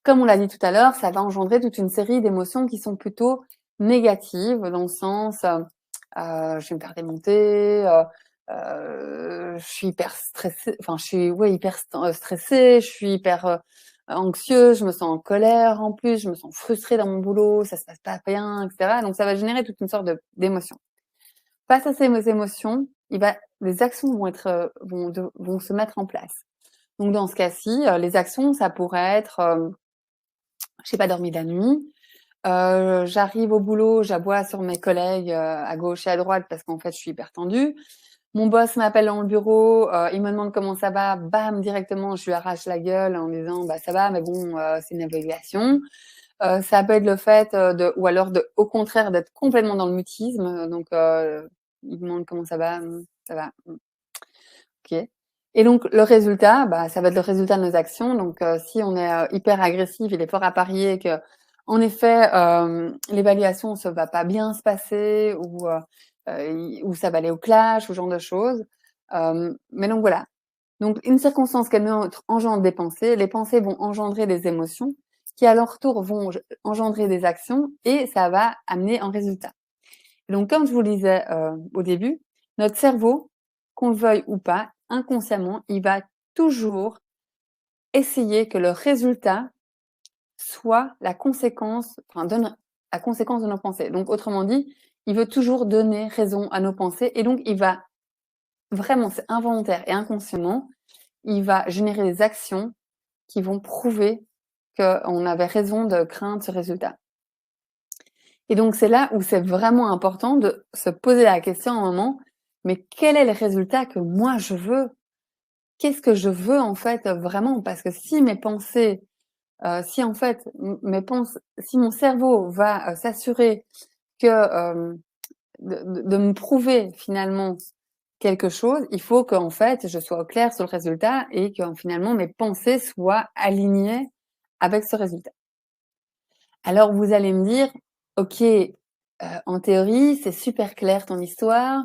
A: comme on l'a dit tout à l'heure, ça va engendrer toute une série d'émotions qui sont plutôt négatives, dans le sens, je vais me faire démonter, je suis hyper stressée, enfin je suis hyper stressée, je suis hyper anxieuse, je me sens en colère en plus, je me sens frustrée dans mon boulot, ça se passe pas bien, etc. Donc ça va générer toute une sorte d'émotions. Face à ces émotions, les actions vont se mettre en place. Donc dans ce cas-ci, les actions, ça pourrait être j'ai pas dormi la nuit, j'arrive au boulot, j'aboie sur mes collègues à gauche et à droite parce qu'en fait je suis hyper tendue. Mon boss m'appelle dans le bureau, il me demande comment ça va, bam, directement je lui arrache la gueule en disant: «Bah ça va, mais bon, c'est une évaluation». Ça peut être le fait, ou alors au contraire d'être complètement dans le mutisme, donc il me demande: «Comment ça va?» Ça va, OK. Et donc le résultat, ça va être le résultat de nos actions. Donc si on est hyper agressif, il est fort à parier qu'en effet, l'évaluation se va pas bien se passer ou ça va aller au clash ou ce genre de choses. Mais donc voilà. Donc une circonstance qui est neutre engendre des pensées. Les pensées vont engendrer des émotions qui, à leur tour, vont engendrer des actions et ça va amener un résultat. Donc comme je vous le disais au début, notre cerveau, qu'on le veuille ou pas, inconsciemment, il va toujours essayer que le résultat soit la conséquence, donne la conséquence de nos pensées. Donc autrement dit, il veut toujours donner raison à nos pensées et donc il va vraiment, c'est involontaire et inconsciemment, il va générer des actions qui vont prouver qu'on avait raison de craindre ce résultat. Et donc c'est là où c'est vraiment important de se poser la question à un moment, mais quel est le résultat que moi je veux? Qu'est-ce que je veux en fait vraiment? Parce que si mes pensées, si en fait si mon cerveau va s'assurer que de me prouver finalement quelque chose, il faut qu'en fait je sois au clair sur le résultat et que finalement mes pensées soient alignées avec ce résultat. Alors vous allez me dire: «OK, en théorie, c'est super clair ton histoire,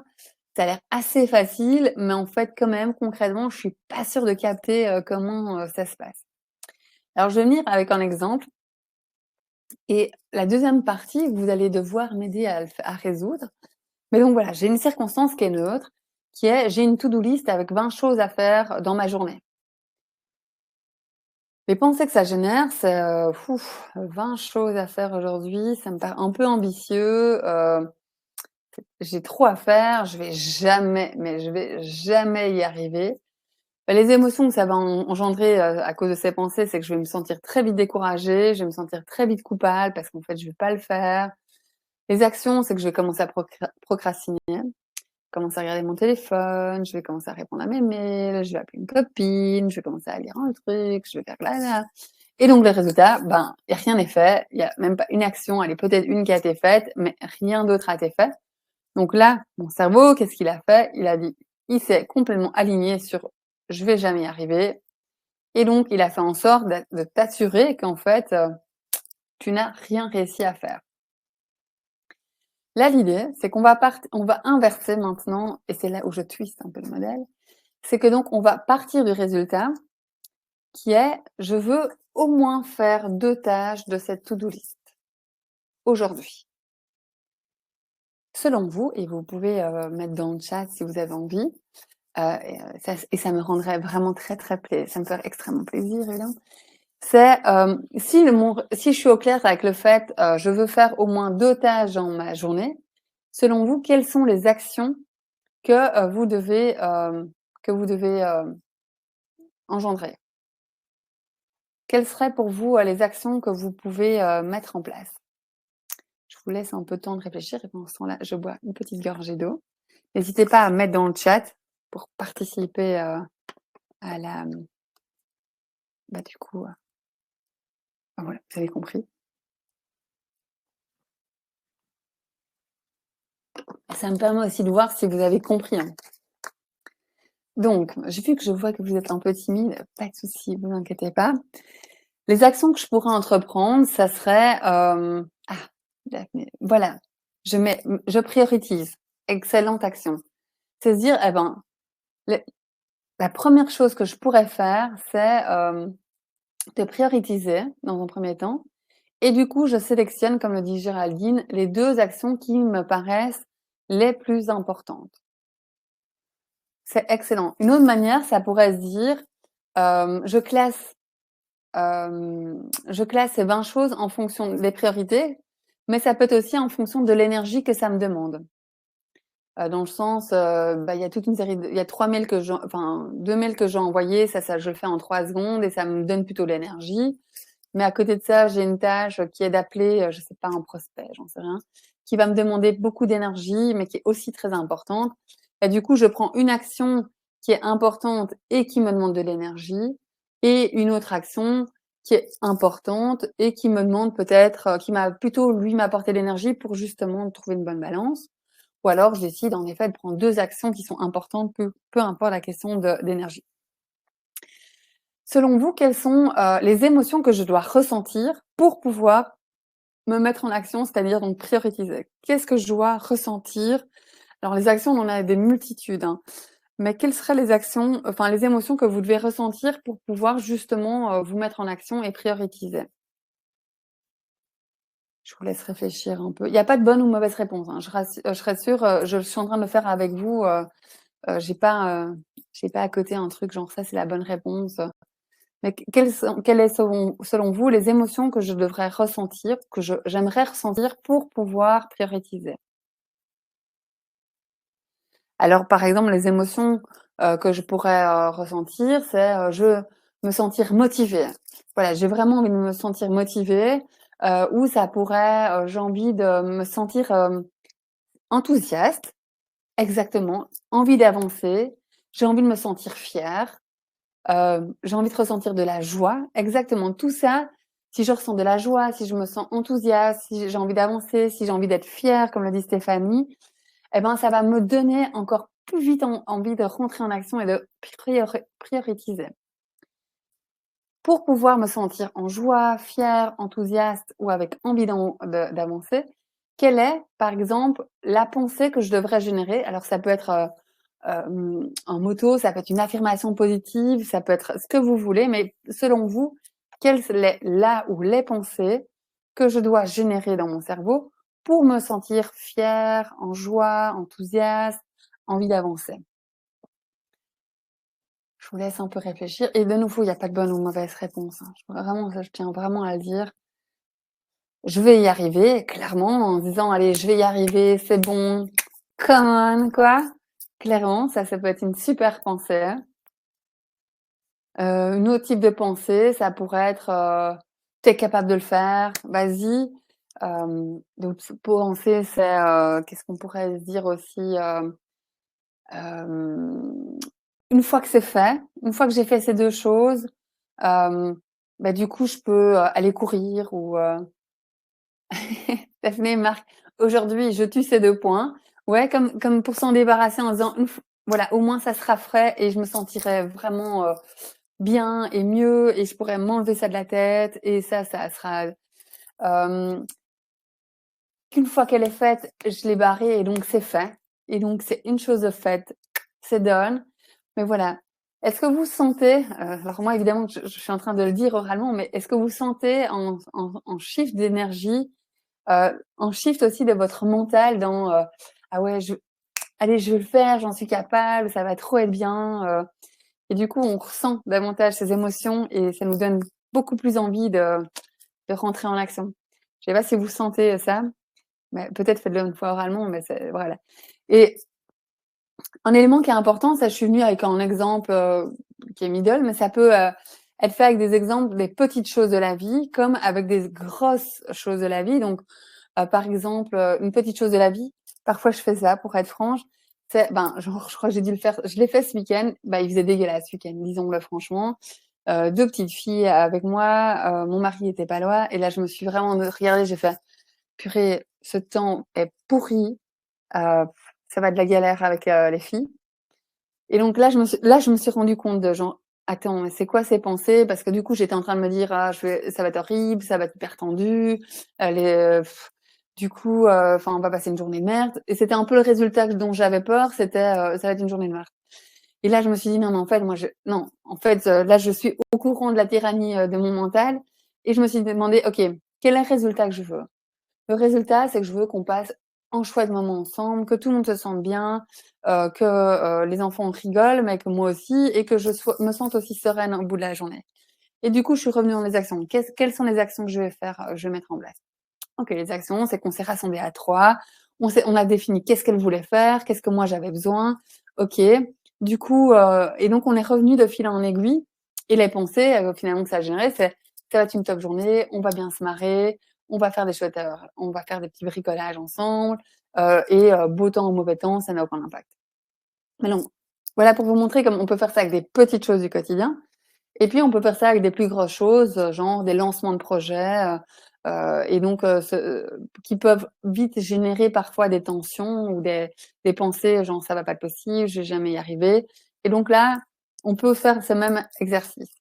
A: ça a l'air assez facile, mais en fait quand même concrètement, je suis pas sûre de capter, comment, ça se passe». Alors je vais venir avec un exemple et la deuxième partie, vous allez devoir m'aider à résoudre. Mais donc voilà, j'ai une circonstance qui est neutre, qui est j'ai une to-do list avec 20 choses à faire dans ma journée. Les pensées que ça génère, c'est, 20 choses à faire aujourd'hui, ça me paraît un peu ambitieux, j'ai trop à faire, je vais jamais, mais je vais jamais y arriver. Bah, les émotions que ça va engendrer, à cause de ces pensées, c'est que je vais me sentir très vite découragée, je vais me sentir très vite coupable parce qu'en fait, je vais pas le faire. Les actions, c'est que je vais commencer à procrastiner, commencer à regarder mon téléphone, je vais commencer à répondre à mes mails, je vais appeler une copine, je vais commencer à lire un truc, je vais faire là, là. Et donc le résultat, ben, y a rien n'est fait, il y a même pas une action, allez, peut-être une qui a été faite, mais rien d'autre a été fait. Donc là, mon cerveau, qu'est-ce qu'il a fait? Il s'est complètement aligné sur: «Je vais jamais y arriver», et donc il a fait en sorte de t'assurer qu'en fait, tu n'as rien réussi à faire. Là, l'idée, c'est on va inverser maintenant, et c'est là où je twiste un peu le modèle, c'est que donc on va partir du résultat qui est: «Je veux au moins faire 2 tâches de cette to-do list aujourd'hui». Selon vous, et vous pouvez, mettre dans le chat si vous avez envie, ça me rendrait vraiment très, très ça me ferait extrêmement plaisir, évidemment. C'est, si je suis au clair avec le fait, je veux faire au moins 2 tâches dans ma journée, selon vous, quelles sont les actions que, vous devez, engendrer? Quelles seraient pour vous, les actions que vous pouvez, mettre en place? Je vous laisse un peu de temps de réfléchir, et pendant ce temps-là, je bois une petite gorgée d'eau. N'hésitez pas à mettre dans le chat pour participer, à la, bah, du coup, bah, voilà, vous avez compris. Ça me permet aussi de voir si vous avez compris, hein. Donc, j'ai vu que je vois que vous êtes un peu timide, pas de souci, vous inquiétez pas. Les actions que je pourrais entreprendre, ça serait, voilà, je priorise. Excellente action. C'est se dire, eh ben, le la première chose que je pourrais faire, c'est, de prioriser dans un premier temps, et du coup, je sélectionne, comme le dit Géraldine, les 2 actions qui me paraissent les plus importantes. C'est excellent. Une autre manière, ça pourrait se dire, hem, je classe, je classe ces 20 choses en fonction des priorités, mais ça peut être aussi en fonction de l'énergie que ça me demande. Dans le sens, bah, il y a toute une série il y a 3 mails que j'ai, enfin 2 mails que j'ai envoyés, ça je le fais en 3 secondes et ça me donne plutôt l'énergie. Mais à côté de ça, j'ai une tâche qui est d'appeler, je sais pas, un prospect, j'en sais rien, qui va me demander beaucoup d'énergie, mais qui est aussi très importante. Et du coup, je prends une action qui est importante et qui me demande de l'énergie, et une autre action qui est importante et qui me demande peut-être, qui m'a plutôt, lui, m'apporter l'énergie pour justement trouver une bonne balance. Ou alors je décide en effet de prendre 2 actions qui sont importantes, peu importe la question d'énergie. Selon vous, quelles sont, les émotions que je dois ressentir pour pouvoir me mettre en action, c'est-à-dire donc prioriser? Qu'est-ce que je dois ressentir? Alors les actions, on en a des multitudes, hein, mais quelles seraient les actions, enfin les émotions que vous devez ressentir pour pouvoir justement, vous mettre en action et prioriser? Je vous laisse réfléchir un peu. Il y a pas de bonne ou mauvaise réponse, hein, je rassure, je suis en train de le faire avec vous, j'ai pas à côté un truc genre: «Ça, c'est la bonne réponse». Mais quelles est selon vous les émotions que je devrais ressentir, que j'aimerais ressentir pour pouvoir prioriser? Alors, par exemple, les émotions, que je pourrais, ressentir, c'est, je me sentir motivée. Voilà, j'ai vraiment envie de me sentir motivée, ou ça pourrait, j'ai envie de me sentir, enthousiaste, exactement, envie d'avancer, j'ai envie de me sentir fière. J'ai envie de ressentir de la joie, exactement, tout ça, si je ressens de la joie, si je me sens enthousiaste, si j'ai envie d'avancer, si j'ai envie d'être fière, comme le dit Stéphanie, et ben, ça va me donner encore plus vite envie de rentrer en action et de prioriser. Pour pouvoir me sentir en joie, fière, enthousiaste ou avec envie d'avancer, quelle est, par exemple, la pensée que je devrais générer? Alors ça peut être, en moto, ça peut être une affirmation positive, ça peut être ce que vous voulez, mais selon vous, quelles sont les pensées que je dois générer dans mon cerveau pour me sentir fière, en joie, enthousiaste, envie d'avancer? Je vous laisse un peu réfléchir, et de nouveau, il y a pas de bonne ou mauvaise réponse, hein. Vraiment, ça, je tiens vraiment à le dire. Je vais y arriver, clairement, en disant: «Allez, je vais y arriver, c'est bon, come on», quoi. Clairement, ça peut être une super pensée. Une autre type de pensée, ça pourrait être, «Tu es capable de le faire, vas-y». D'autres pensées, c'est, qu'est-ce qu'on pourrait se dire aussi? Hem, une fois que c'est fait, une fois que j'ai fait ces 2 choses, hem, bah, du coup, je peux, aller courir ou, Daphné marque: «Aujourd'hui, je tue ces 2 points». Ouais, comme pour s'en débarrasser en disant: «Une f voilà, au moins ça sera frais et je me sentirai vraiment, bien et mieux et je pourrais m'enlever ça de la tête et ça sera». hem, Qu'une fois qu'elle est faite, je l'ai barrée et donc c'est fait et donc c'est une chose de faite, c'est done. Mais voilà. Est-ce que vous sentez, alors moi évidemment je suis en train de le dire oralement, mais est-ce que vous sentez en shift d'énergie, en shift aussi de votre mental dans, «Ah ouais, allez, je vais le faire, j'en suis capable, ça va trop être bien», et du coup on ressent davantage ces émotions et ça nous donne beaucoup plus envie de rentrer en action. Je sais pas si vous sentez ça? Mais peut-être faites-le une fois oralement, mais c'est voilà. Et un élément qui est important, ça je suis venue avec un exemple, qui est middle, mais ça peut, être fait avec des exemples des petites choses de la vie, comme avec des grosses choses de la vie. Donc, par exemple, une petite chose de la vie, parfois je fais ça pour être franche, c'est ben, genre je crois que j'ai dû le faire, je l'ai fait ce week-end, bah, il faisait dégueulasse ce week-end, disons-le franchement. 2 petites filles avec moi, mon mari était pas loin et là je me suis vraiment regardée, j'ai fait: «Purée, ce temps est pourri, heu, ça va être de la galère avec, les filles». Et donc là, je me suis rendu compte de genre: «Attends, mais c'est quoi ces pensées?» Parce que du coup, j'étais en train de me dire: «Ah, ça va être horrible, ça va être hyper tendu, les, du coup, enfin, on va passer une journée de merde». Et c'était un peu le résultat dont j'avais peur, c'était, ça va être une journée de merde. Et là, je me suis dit: «Non, mais en fait, moi, non, en fait, là, je suis au courant de la tyrannie, de mon mental». Et je me suis demandé: «OK, quel est le résultat que je veux?» Le résultat, c'est que je veux qu'on passe un chouette moment ensemble, que tout le monde se sente bien, que, les enfants rigolent, mais que moi aussi et que je me sente aussi sereine au bout de la journée. Et du coup, je suis revenue dans les actions. Quelles sont les actions que je vais faire, je vais mettre en place? OK, les actions, c'est qu'on s'est rassemblés à 3, on a défini qu'est-ce qu'elle voulait faire, qu'est-ce que moi j'avais besoin. OK. Du coup, et donc on est revenu de fil en aiguille et les pensées, finalement que ça a généré, c'est: «Ça va être une top journée, on va bien se marrer, on va faire des chouettes, on va faire des petits bricolages ensemble, et beau temps ou mauvais temps, ça n'a aucun impact». Mais donc, voilà pour vous montrer comme on peut faire ça avec des petites choses du quotidien et puis on peut faire ça avec des plus grosses choses, genre des lancements de projets, et donc qui peuvent vite générer parfois des tensions ou des pensées genre: «Ça va pas être possible, je vais jamais y arriver». Et donc là, on peut faire ce même exercice.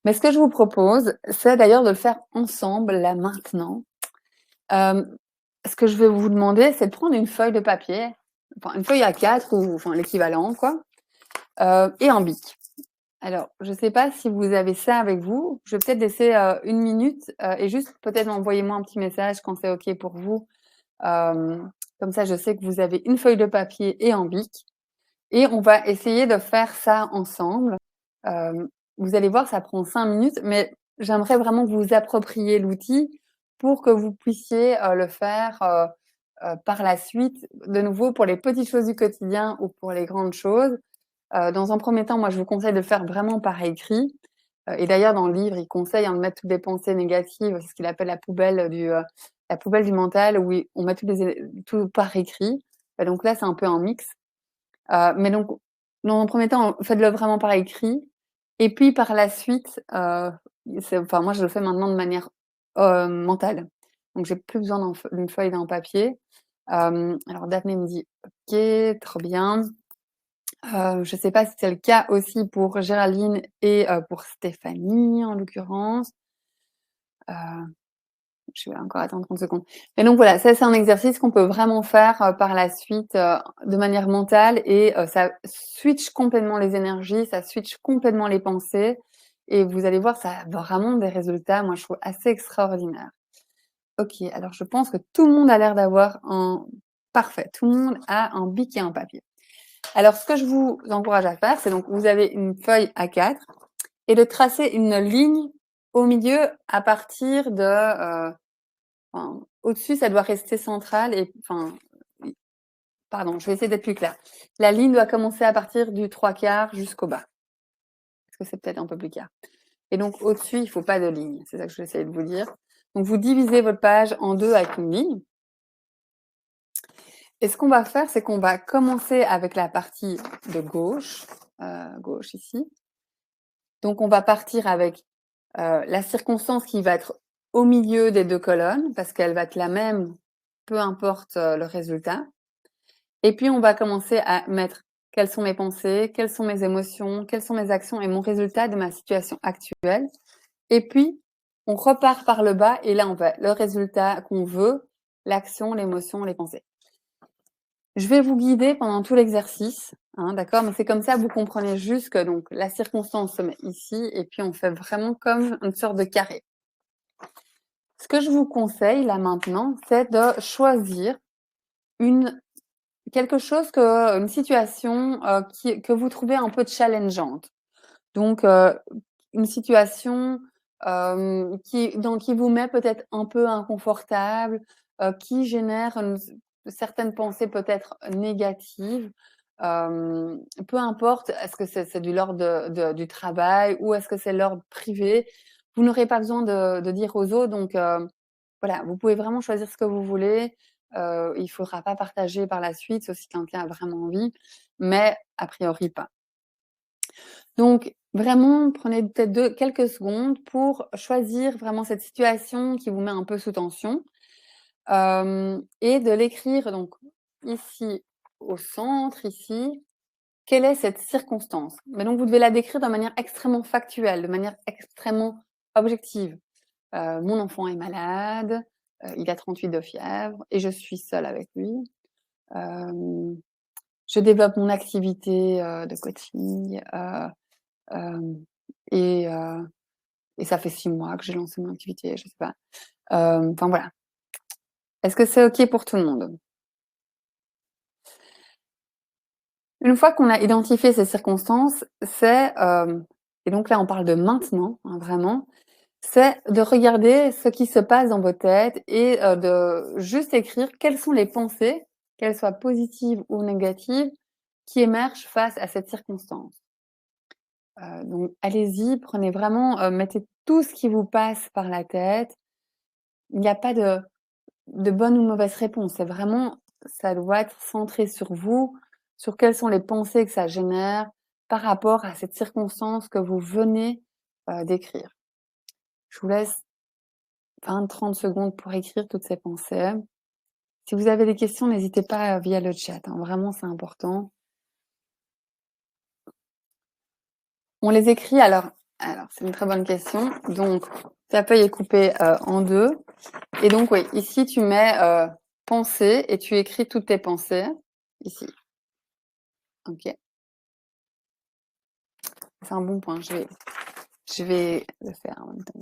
A: Mais ce que je vous propose, c'est d'ailleurs de le faire ensemble, là, maintenant. Hem, Ce que je vais vous demander, c'est de prendre une feuille de papier, enfin une feuille A4 ou enfin l'équivalent quoi, et un bic. Alors, je ne sais pas si vous avez ça avec vous. Je vais peut-être laisser, 1 minute, et juste peut-être envoyez-moi un petit message quand c'est OK pour vous. Comme ça, je sais que vous avez une feuille de papier et un bic et on va essayer de faire ça ensemble. Hem, Vous allez voir, ça prend 5 minutes, mais j'aimerais vraiment que vous vous appropriez l'outil pour que vous puissiez, le faire, par la suite, de nouveau pour les petites choses du quotidien ou pour les grandes choses. Dans un premier temps, moi, je vous conseille de le faire vraiment par écrit, et d'ailleurs dans le livre, il conseille, hein, de mettre toutes les pensées négatives, c'est ce qu'il appelle la poubelle du mental où on met tout par écrit. Donc là, c'est un peu un mix. Mais donc dans un premier temps, faites-le vraiment par écrit et puis par la suite, enfin moi je le fais maintenant de manière, mentale. Donc j'ai plus besoin d'une feuille et d'un papier. Alors Daphné me dit: «OK, trop bien». Je ne sais pas si c'est le cas aussi pour Géraldine et pour Stéphanie en l'occurrence. Heu, je vais encore attendre 30 secondes. Mais donc voilà, ça c'est un exercice qu'on peut vraiment faire, par la suite, de manière mentale et ça switch complètement les énergies, ça switch complètement les pensées et vous allez voir, ça a vraiment des résultats, moi je trouve assez extraordinaires. OK, alors je pense que tout le monde a l'air d'avoir un parfait, tout le monde a un bic et un papier. Alors, ce que je vous encourage à faire, c'est donc vous avez une feuille A4 et de tracer une ligne au milieu à partir de, enfin, au-dessus, ça doit rester central et enfin, oui, pardon, je vais essayer d'être plus claire. La ligne doit commencer à partir du 3/4 jusqu'au bas. que c'est peut-être un peu plus clair. Et donc, au-dessus, il ne faut pas de ligne. C'est ça que je vais essayer de vous dire. Donc, vous divisez votre page en deux avec une ligne. Et ce qu'on va faire, c'est qu'on va commencer avec la partie de gauche, gauche ici. Donc, on va partir avec la circonstance qui va être au milieu des deux colonnes, parce qu'elle va être la même, peu importe le résultat. Et puis, on va commencer à mettre quelles sont mes pensées, quelles sont mes émotions, quelles sont mes actions et mon résultat de ma situation actuelle. Et puis, on repart par le bas et là, on va le résultat qu'on veut, l'action, l'émotion, les pensées. Je vais vous guider pendant tout l'exercice, hein, d'accord? Mais c'est comme ça, vous comprenez juste que donc, la circonstance se met ici et puis on fait vraiment comme une sorte de carré. Ce que je vous conseille là maintenant, c'est de choisir quelque chose une situation que vous trouvez un peu challengeante. Donc, une situation qui vous met peut-être un peu inconfortable, qui génère certaines pensées peut-être négatives. Peu importe, est-ce que c'est de l'ordre du travail ou est-ce que c'est l'ordre privé, vous n'aurez pas besoin de dire aux autres. Donc, voilà, vous pouvez vraiment choisir ce que vous voulez. Il ne faudra pas partager par la suite, sauf si quelqu'un a vraiment envie, mais a priori pas. Donc, vraiment, prenez peut-être quelques secondes pour choisir vraiment cette situation qui vous met un peu sous tension et de l'écrire donc ici au centre, ici. Quelle est cette circonstance? Mais donc, vous devez la décrire de manière extrêmement factuelle, de manière extrêmement objective. Mon enfant est malade, il a 38 de fièvre et je suis seule avec lui. Je développe mon activité de coaching et ça fait 6 mois que j'ai lancé mon activité, je sais pas. Enfin voilà. Est-ce que c'est OK pour tout le monde? Une fois qu'on a identifié ces circonstances, et donc là on parle de maintenant, hein, vraiment, c'est de regarder ce qui se passe dans vos têtes et de juste écrire quelles sont les pensées, qu'elles soient positives ou négatives, qui émergent face à cette circonstance. Donc allez-y, prenez vraiment, mettez tout ce qui vous passe par la tête. Il n'y a pas de bonne ou mauvaise réponse. C'est vraiment, ça doit être centré sur vous, sur quelles sont les pensées que ça génère par rapport à cette circonstance que vous venez d'écrire. Je vous laisse 20-30 secondes pour écrire toutes ces pensées. Si vous avez des questions, n'hésitez pas via le chat, hein, vraiment c'est important. On les écrit alors c'est une très bonne question. Donc ta feuille est coupée en deux. Et donc oui, ici tu mets pensée et tu écris toutes tes pensées ici. OK. C'est un bon point. Je vais le faire en même temps.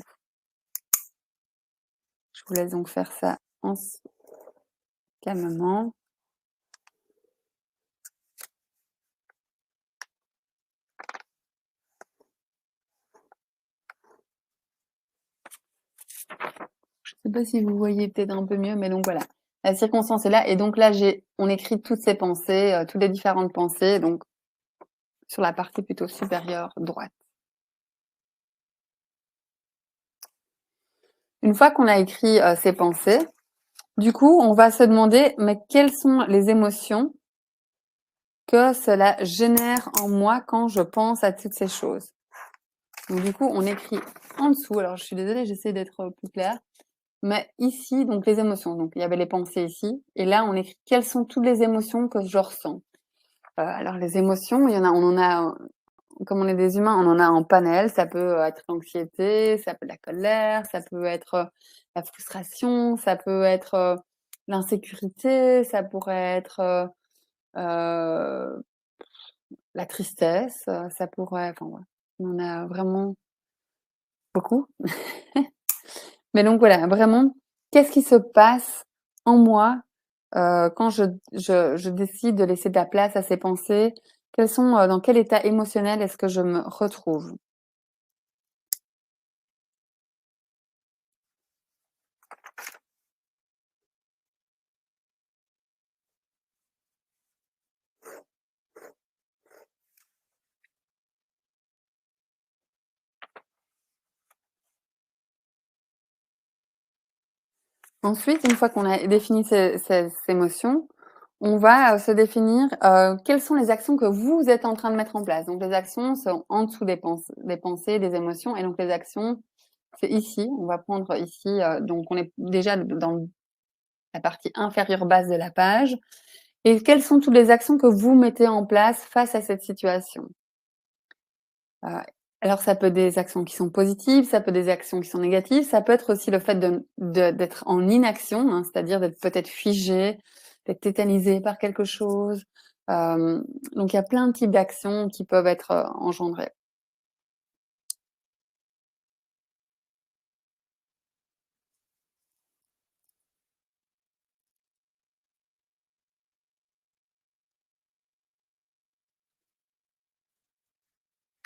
A: Je vous laisse donc faire ça calmement. Je ne sais pas si vous voyez peut-être un peu mieux, mais donc voilà. La circonstance est là et donc là on écrit toutes ces pensées, toutes les différentes pensées, donc sur la partie plutôt supérieure droite. Une fois qu'on a écrit ces pensées, du coup, on va se demander mais quelles sont les émotions que cela génère en moi quand je pense à toutes ces choses. Donc du coup, on écrit en dessous. Alors je suis désolée, j'essaie d'être plus claire. Mais ici, donc les émotions. Donc il y avait les pensées ici. Et là, on écrit quelles sont toutes les émotions que je ressens. Alors les émotions, on en a, comme on est des humains, on en a en panel. Ça peut être l'anxiété, ça peut être la colère, ça peut être la frustration, ça peut être l'insécurité, ça pourrait être la tristesse, ça pourrait, enfin voilà, on en a vraiment beaucoup. Mais donc voilà, vraiment, qu'est-ce qui se passe en moi quand je décide de laisser de la place à ces pensées? Dans quel état émotionnel est-ce que je me retrouve? Ensuite, une fois qu'on a défini ces émotions, on va, se définir, quelles sont les actions que vous êtes en train de mettre en place. Donc les actions sont en dessous des pensées, des émotions et donc les actions, c'est ici. On va prendre ici, donc on est déjà dans la partie inférieure basse de la page et quelles sont toutes les actions que vous mettez en place face à cette situation? Heu, alors ça peut être des actions qui sont positives, ça peut être des actions qui sont négatives, ça peut être aussi le fait d'être en inaction, hein, c'est-à-dire d'être peut-être figé, d'être tétanisé par quelque chose. Hem, donc il y a plein de types d'actions qui peuvent être, engendrées.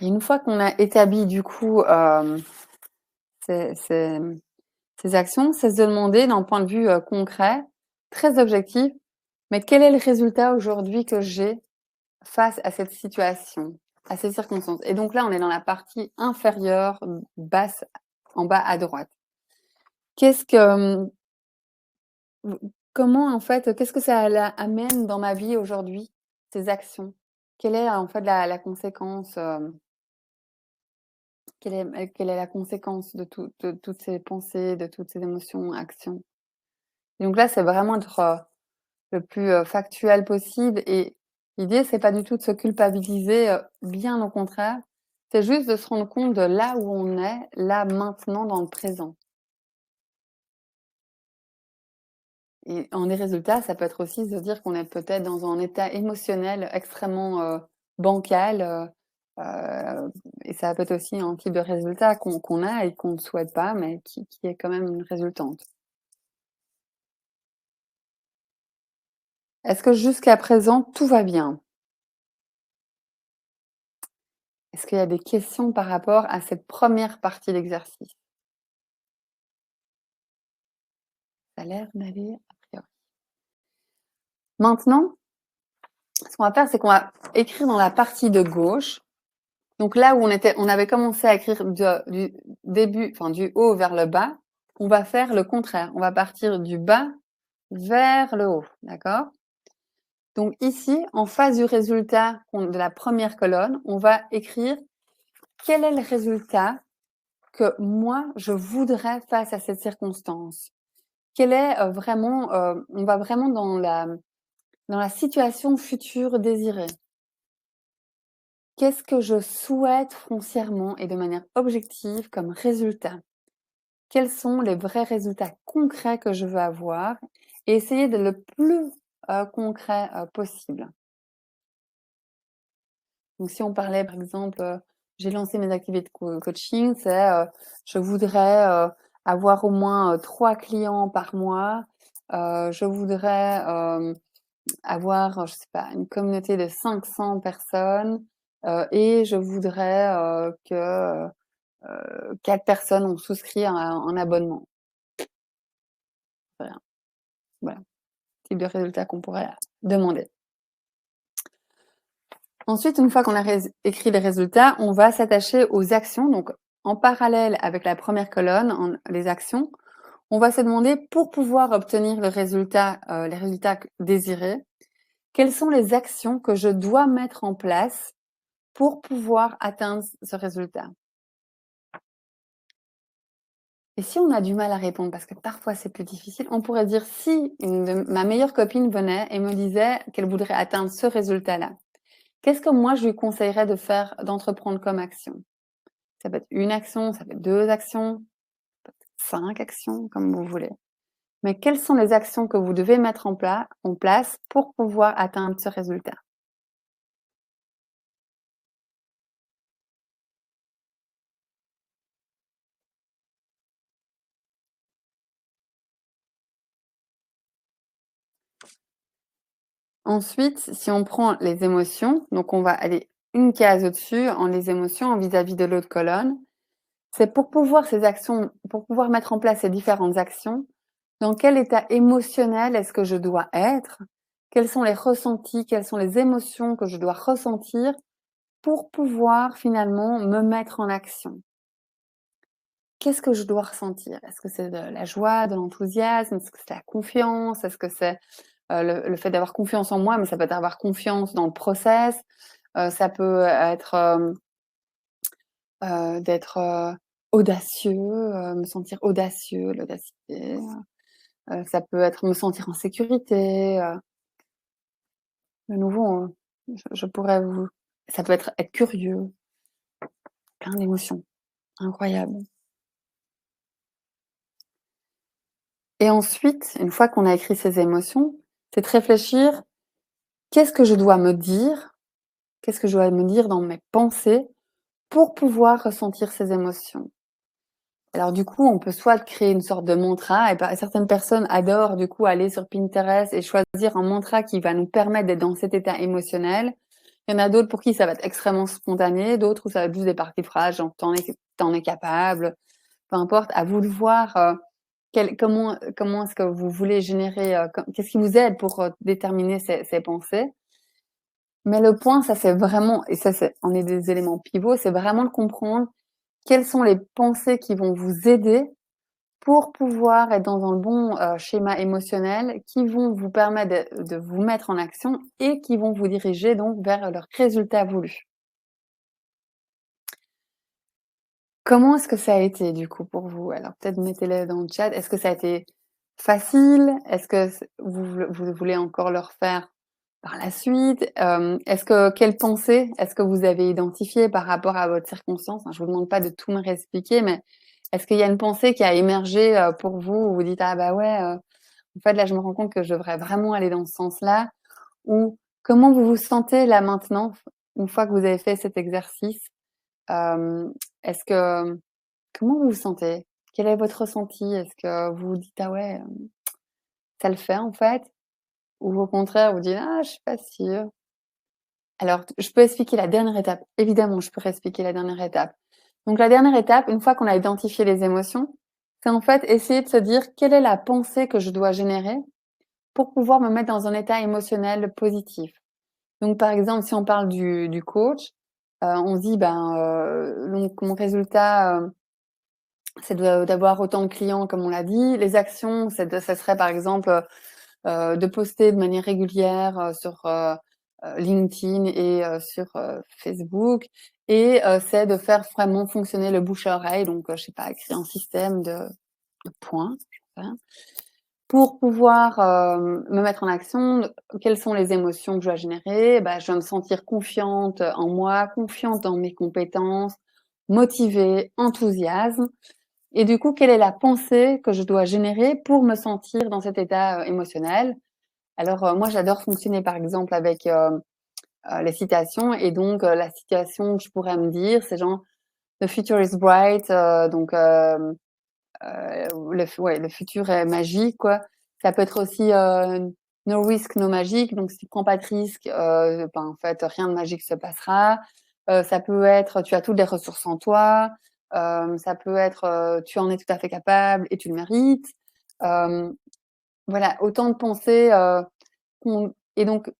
A: Et une fois qu'on a établi du coup, ces ces, ces actions, c'est se demander d'un point de vue, concret, très objectif, mais quel est le résultat aujourd'hui que j'ai face à cette situation, à ces circonstances. Et donc là, on est dans la partie inférieure, basse, en bas à droite. Qu'est-ce que, comment en fait, qu'est-ce que ça amène dans ma vie aujourd'hui, ces actions? Quelle est en fait la conséquence, quelle est la conséquence de de toutes ces pensées, de toutes ces émotions, actions? Et donc là, c'est vraiment être, le plus, factuel possible et l'idée, c'est pas du tout de se culpabiliser, bien au contraire. C'est juste de se rendre compte de là où on est, là, maintenant, dans le présent et en des résultats, ça peut être aussi se dire qu'on est peut-être dans un état émotionnel extrêmement, bancal, et ça peut être aussi un type de résultat qu'on a et qu'on ne souhaite pas, mais qui est quand même une résultante. Est-ce que jusqu'à présent, tout va bien? Est-ce qu'il y a des questions par rapport à cette première partie d'exercice? Ça a l'air d'aller a priori. Maintenant, ce qu'on va faire, c'est qu'on va écrire dans la partie de gauche. Donc là où on avait commencé à écrire du début, enfin du haut vers le bas, on va faire le contraire. On va partir du bas vers le haut, d'accord? Donc ici, en face du résultat de la première colonne, on va écrire quel est le résultat que moi je voudrais face à cette circonstance. Quel est vraiment, on va vraiment dans la situation future désirée. Qu'est-ce que je souhaite foncièrement et de manière objective comme résultat? Quels sont les vrais résultats concrets que je veux avoir? Et essayer de le plus, concret, possible. Donc si on parlait par exemple, j'ai lancé mes activités de coaching, c'est, je voudrais, avoir au moins, 3 clients par mois. Je voudrais, avoir, je sais pas, une communauté de 500 personnes, et je voudrais, que, 4 personnes ont souscrit un abonnement. Voilà, voilà, type de résultat qu'on pourrait demander. Ensuite, une fois qu'on a écrit les résultats, on va s'attacher aux actions. Donc, en parallèle avec la première colonne, les actions, on va se demander pour pouvoir obtenir le résultat, les résultats désirés, quelles sont les actions que je dois mettre en place pour pouvoir atteindre ce résultat? Et si on a du mal à répondre, parce que parfois c'est plus difficile, on pourrait dire si ma meilleure copine venait et me disait qu'elle voudrait atteindre ce résultat-là, qu'est-ce que moi je lui conseillerais de faire, d'entreprendre comme action? Ça peut être une action, ça peut être 2 actions, 5 actions, comme vous voulez. Mais quelles sont les actions que vous devez mettre en place pour pouvoir atteindre ce résultat? Ensuite, si on prend les émotions, donc on va aller une case au-dessus en les émotions, en vis-à-vis de l'autre colonne. C'est pour pouvoir mettre en place ces différentes actions, dans quel état émotionnel est-ce que je dois être? Quels sont les ressentis, quelles sont les émotions que je dois ressentir pour pouvoir finalement me mettre en action? qu'est-ce que je dois ressentir? Est-ce que c'est de la joie, de l'enthousiasme? Est-ce que c'est la confiance? Est-ce que c'est, le fait d'avoir confiance en moi, mais ça peut être avoir confiance dans le process, ça peut être, d'être, audacieux, me sentir audacieux, l'audacité, ça peut être me sentir en sécurité, de nouveau, je pourrais vous ça peut être curieux, plein d'émotions incroyables et ensuite, une fois qu'on a écrit ces émotions, c'est de réfléchir: «Qu'est-ce que je dois me dire? Qu'est-ce que je dois me dire dans mes pensées pour pouvoir ressentir ces émotions?» Alors du coup, on peut soit créer une sorte de mantra et bah, certaines personnes adorent du coup aller sur Pinterest et choisir un mantra qui va nous permettre d'être dans cet état émotionnel. Il y en a d'autres pour qui ça va être extrêmement spontané, d'autres où ça va être juste des parties de phrases, genre: «Tu en es capable», peu importe, à vous de voir, comment est-ce que vous voulez générer, qu'est-ce qui vous aide pour, déterminer ces pensées? Mais le point, ça c'est vraiment et ça c'est on est des éléments pivots, c'est vraiment de comprendre quelles sont les pensées qui vont vous aider pour pouvoir être dans un bon, schéma émotionnel, qui vont vous permettre de vous mettre en action et qui vont vous diriger donc vers le résultat voulu. Comment est-ce que ça a été du coup pour vous? Alors peut-être mettez-le dans le chat. Est-ce que ça a été facile? Est-ce que vous voulez encore le refaire par la suite? Est-ce que quelles pensées est-ce que vous avez identifiées par rapport à votre circonstance? Hein, je vous demande pas de tout me réexpliquer, mais est-ce qu'il y a une pensée qui a émergé, pour vous, où vous dites: «Ah bah ouais, en fait là je me rends compte que je devrais vraiment aller dans ce sens-là» ou comment vous vous sentez là maintenant, une fois que vous avez fait cet exercice? Est-ce que comment vous vous sentez? Quel est votre ressenti? Est-ce que vous vous dites: «Ah ouais, ça le fait en fait?» ou au contraire vous dites: «Ah je suis pas sûre»? Alors je peux expliquer la dernière étape. Évidemment, je peux réexpliquer la dernière étape. Donc la dernière étape, une fois qu'on a identifié les émotions, c'est en fait essayer de se dire: «Quelle est la pensée que je dois générer pour pouvoir me mettre dans un état émotionnel positif?» Donc par exemple, si on parle du coach, on se dit: «Ben, donc mon résultat, c'est d'avoir autant de clients comme on l'a dit. Les actions, ça serait par exemple, de poster de manière régulière, sur, LinkedIn et sur, Facebook et c'est de faire vraiment fonctionner le bouche à oreille, donc je sais pas, créer un système de points, j'en sais rien, pour pouvoir, me mettre en action. Quelles sont les émotions que je dois générer? Bah, je dois me sentir confiante en moi, confiante dans mes compétences, motivée, enthousiasme et du coup, quelle est la pensée que je dois générer pour me sentir dans cet état, émotionnel? Alors, moi, j'adore fonctionner, par exemple, avec, les citations et donc, la citation que je pourrais me dire, c'est genre: «The future is bright», donc, le futur est magique, quoi. Ça peut être aussi, «No risk, no magic», donc si tu prends pas de risque, ben, en fait, rien de magique se passera. Ça peut être: «Tu as toutes les ressources en toi». Ça peut être, «Tu en es tout à fait capable et tu le mérites». Hem, voilà, autant de pensées, qu'on et donc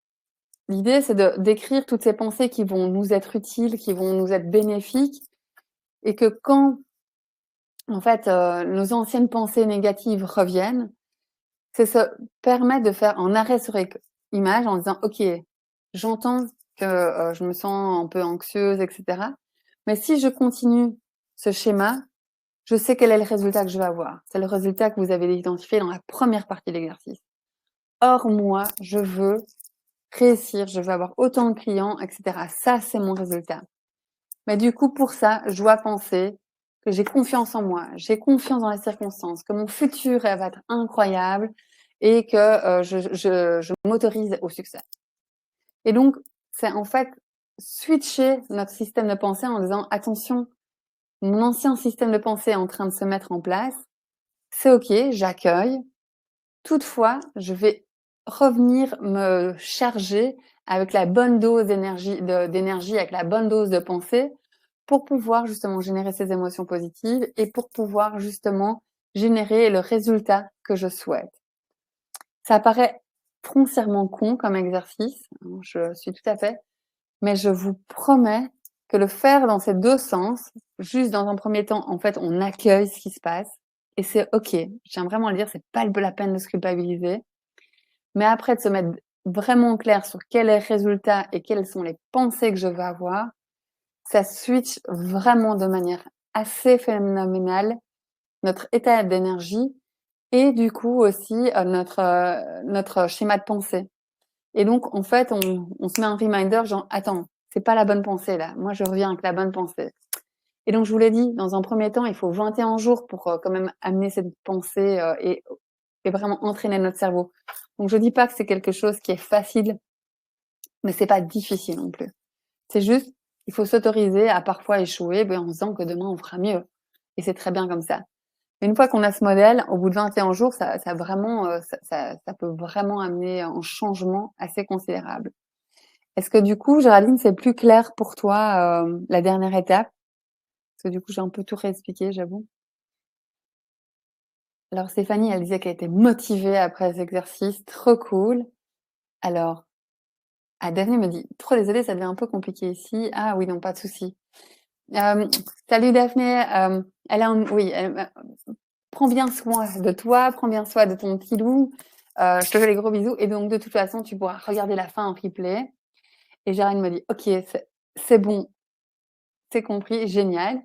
A: l'idée, c'est de d'écrire toutes ces pensées qui vont nous être utiles, qui vont nous être bénéfiques et que quand, en fait, nos anciennes pensées négatives reviennent, c'est se permettre de faire un arrêt sur image en disant: «OK, j'entends que, je me sens un peu anxieuse et cetera, mais si je continue ce schéma, je sais quel est le résultat que je vais avoir». C'est le résultat que vous avez identifié dans la première partie de l'exercice. Or moi, je veux réussir, je veux avoir autant de clients et cetera. Ça, c'est mon résultat. Mais du coup, pour ça, je dois penser que j'ai confiance en moi, j'ai confiance dans les circonstances, que mon futur, elle va être incroyable et que, je m'autorise au succès. Et donc, c'est en fait switcher notre système de pensée en disant: «Attention, mon ancien système de pensée est en train de se mettre en place. C'est OK, j'accueille. Toutefois, je vais revenir me charger avec la bonne dose d'énergie, avec la bonne dose de pensée pour pouvoir justement générer ces émotions positives et pour pouvoir justement générer le résultat que je souhaite. Ça paraît foncièrement con comme exercice, hein, je suis tout à fait, mais je vous promets que le faire dans ces 2 sens, juste dans un premier temps, en fait, on accueille ce qui se passe et c'est OK. Je tiens vraiment à le dire, c'est pas la peine de se culpabiliser. Mais après de se mettre vraiment clair sur quel est le résultat et quelles sont les pensées que je veux avoir, ça switch vraiment de manière assez phénoménale notre état d'énergie et du coup aussi, notre schéma de pensée. Et donc en fait, on se met un reminder genre: «Attends, c'est pas la bonne pensée là, moi je reviens avec la bonne pensée». Et donc je vous l'ai dit, dans un premier temps, il faut 21 jours pour, quand même amener cette pensée, et vraiment entraîner notre cerveau. Donc je dis pas que c'est quelque chose qui est facile, mais c'est pas difficile non plus. C'est juste, il faut s'autoriser à parfois échouer, en se disant que demain on fera mieux et c'est très bien comme ça. Une fois qu'on a ce modèle, au bout de 21 jours, ça vraiment, ça peut vraiment amener un changement assez considérable. Est-ce que du coup, Géraldine, c'est plus clair pour toi, la dernière étape? Parce que du coup, j'ai un peu tout réexpliqué, j'avoue. Alors Stéphanie, elle disait qu'elle était motivée après les exercices, trop cool. Alors, Daphné me dit: «Trop désolée, ça devient un peu compliqué ici». Ah oui, non, pas de souci. Hem, Salut Daphné, elle a un oui, prends bien soin de toi, prends bien soin de ton petit loup. Je te fais des gros bisous et donc de toute façon, tu pourras regarder la fin en replay. Et Géraldine me dit: «OK, c'est bon, c'est compris, génial».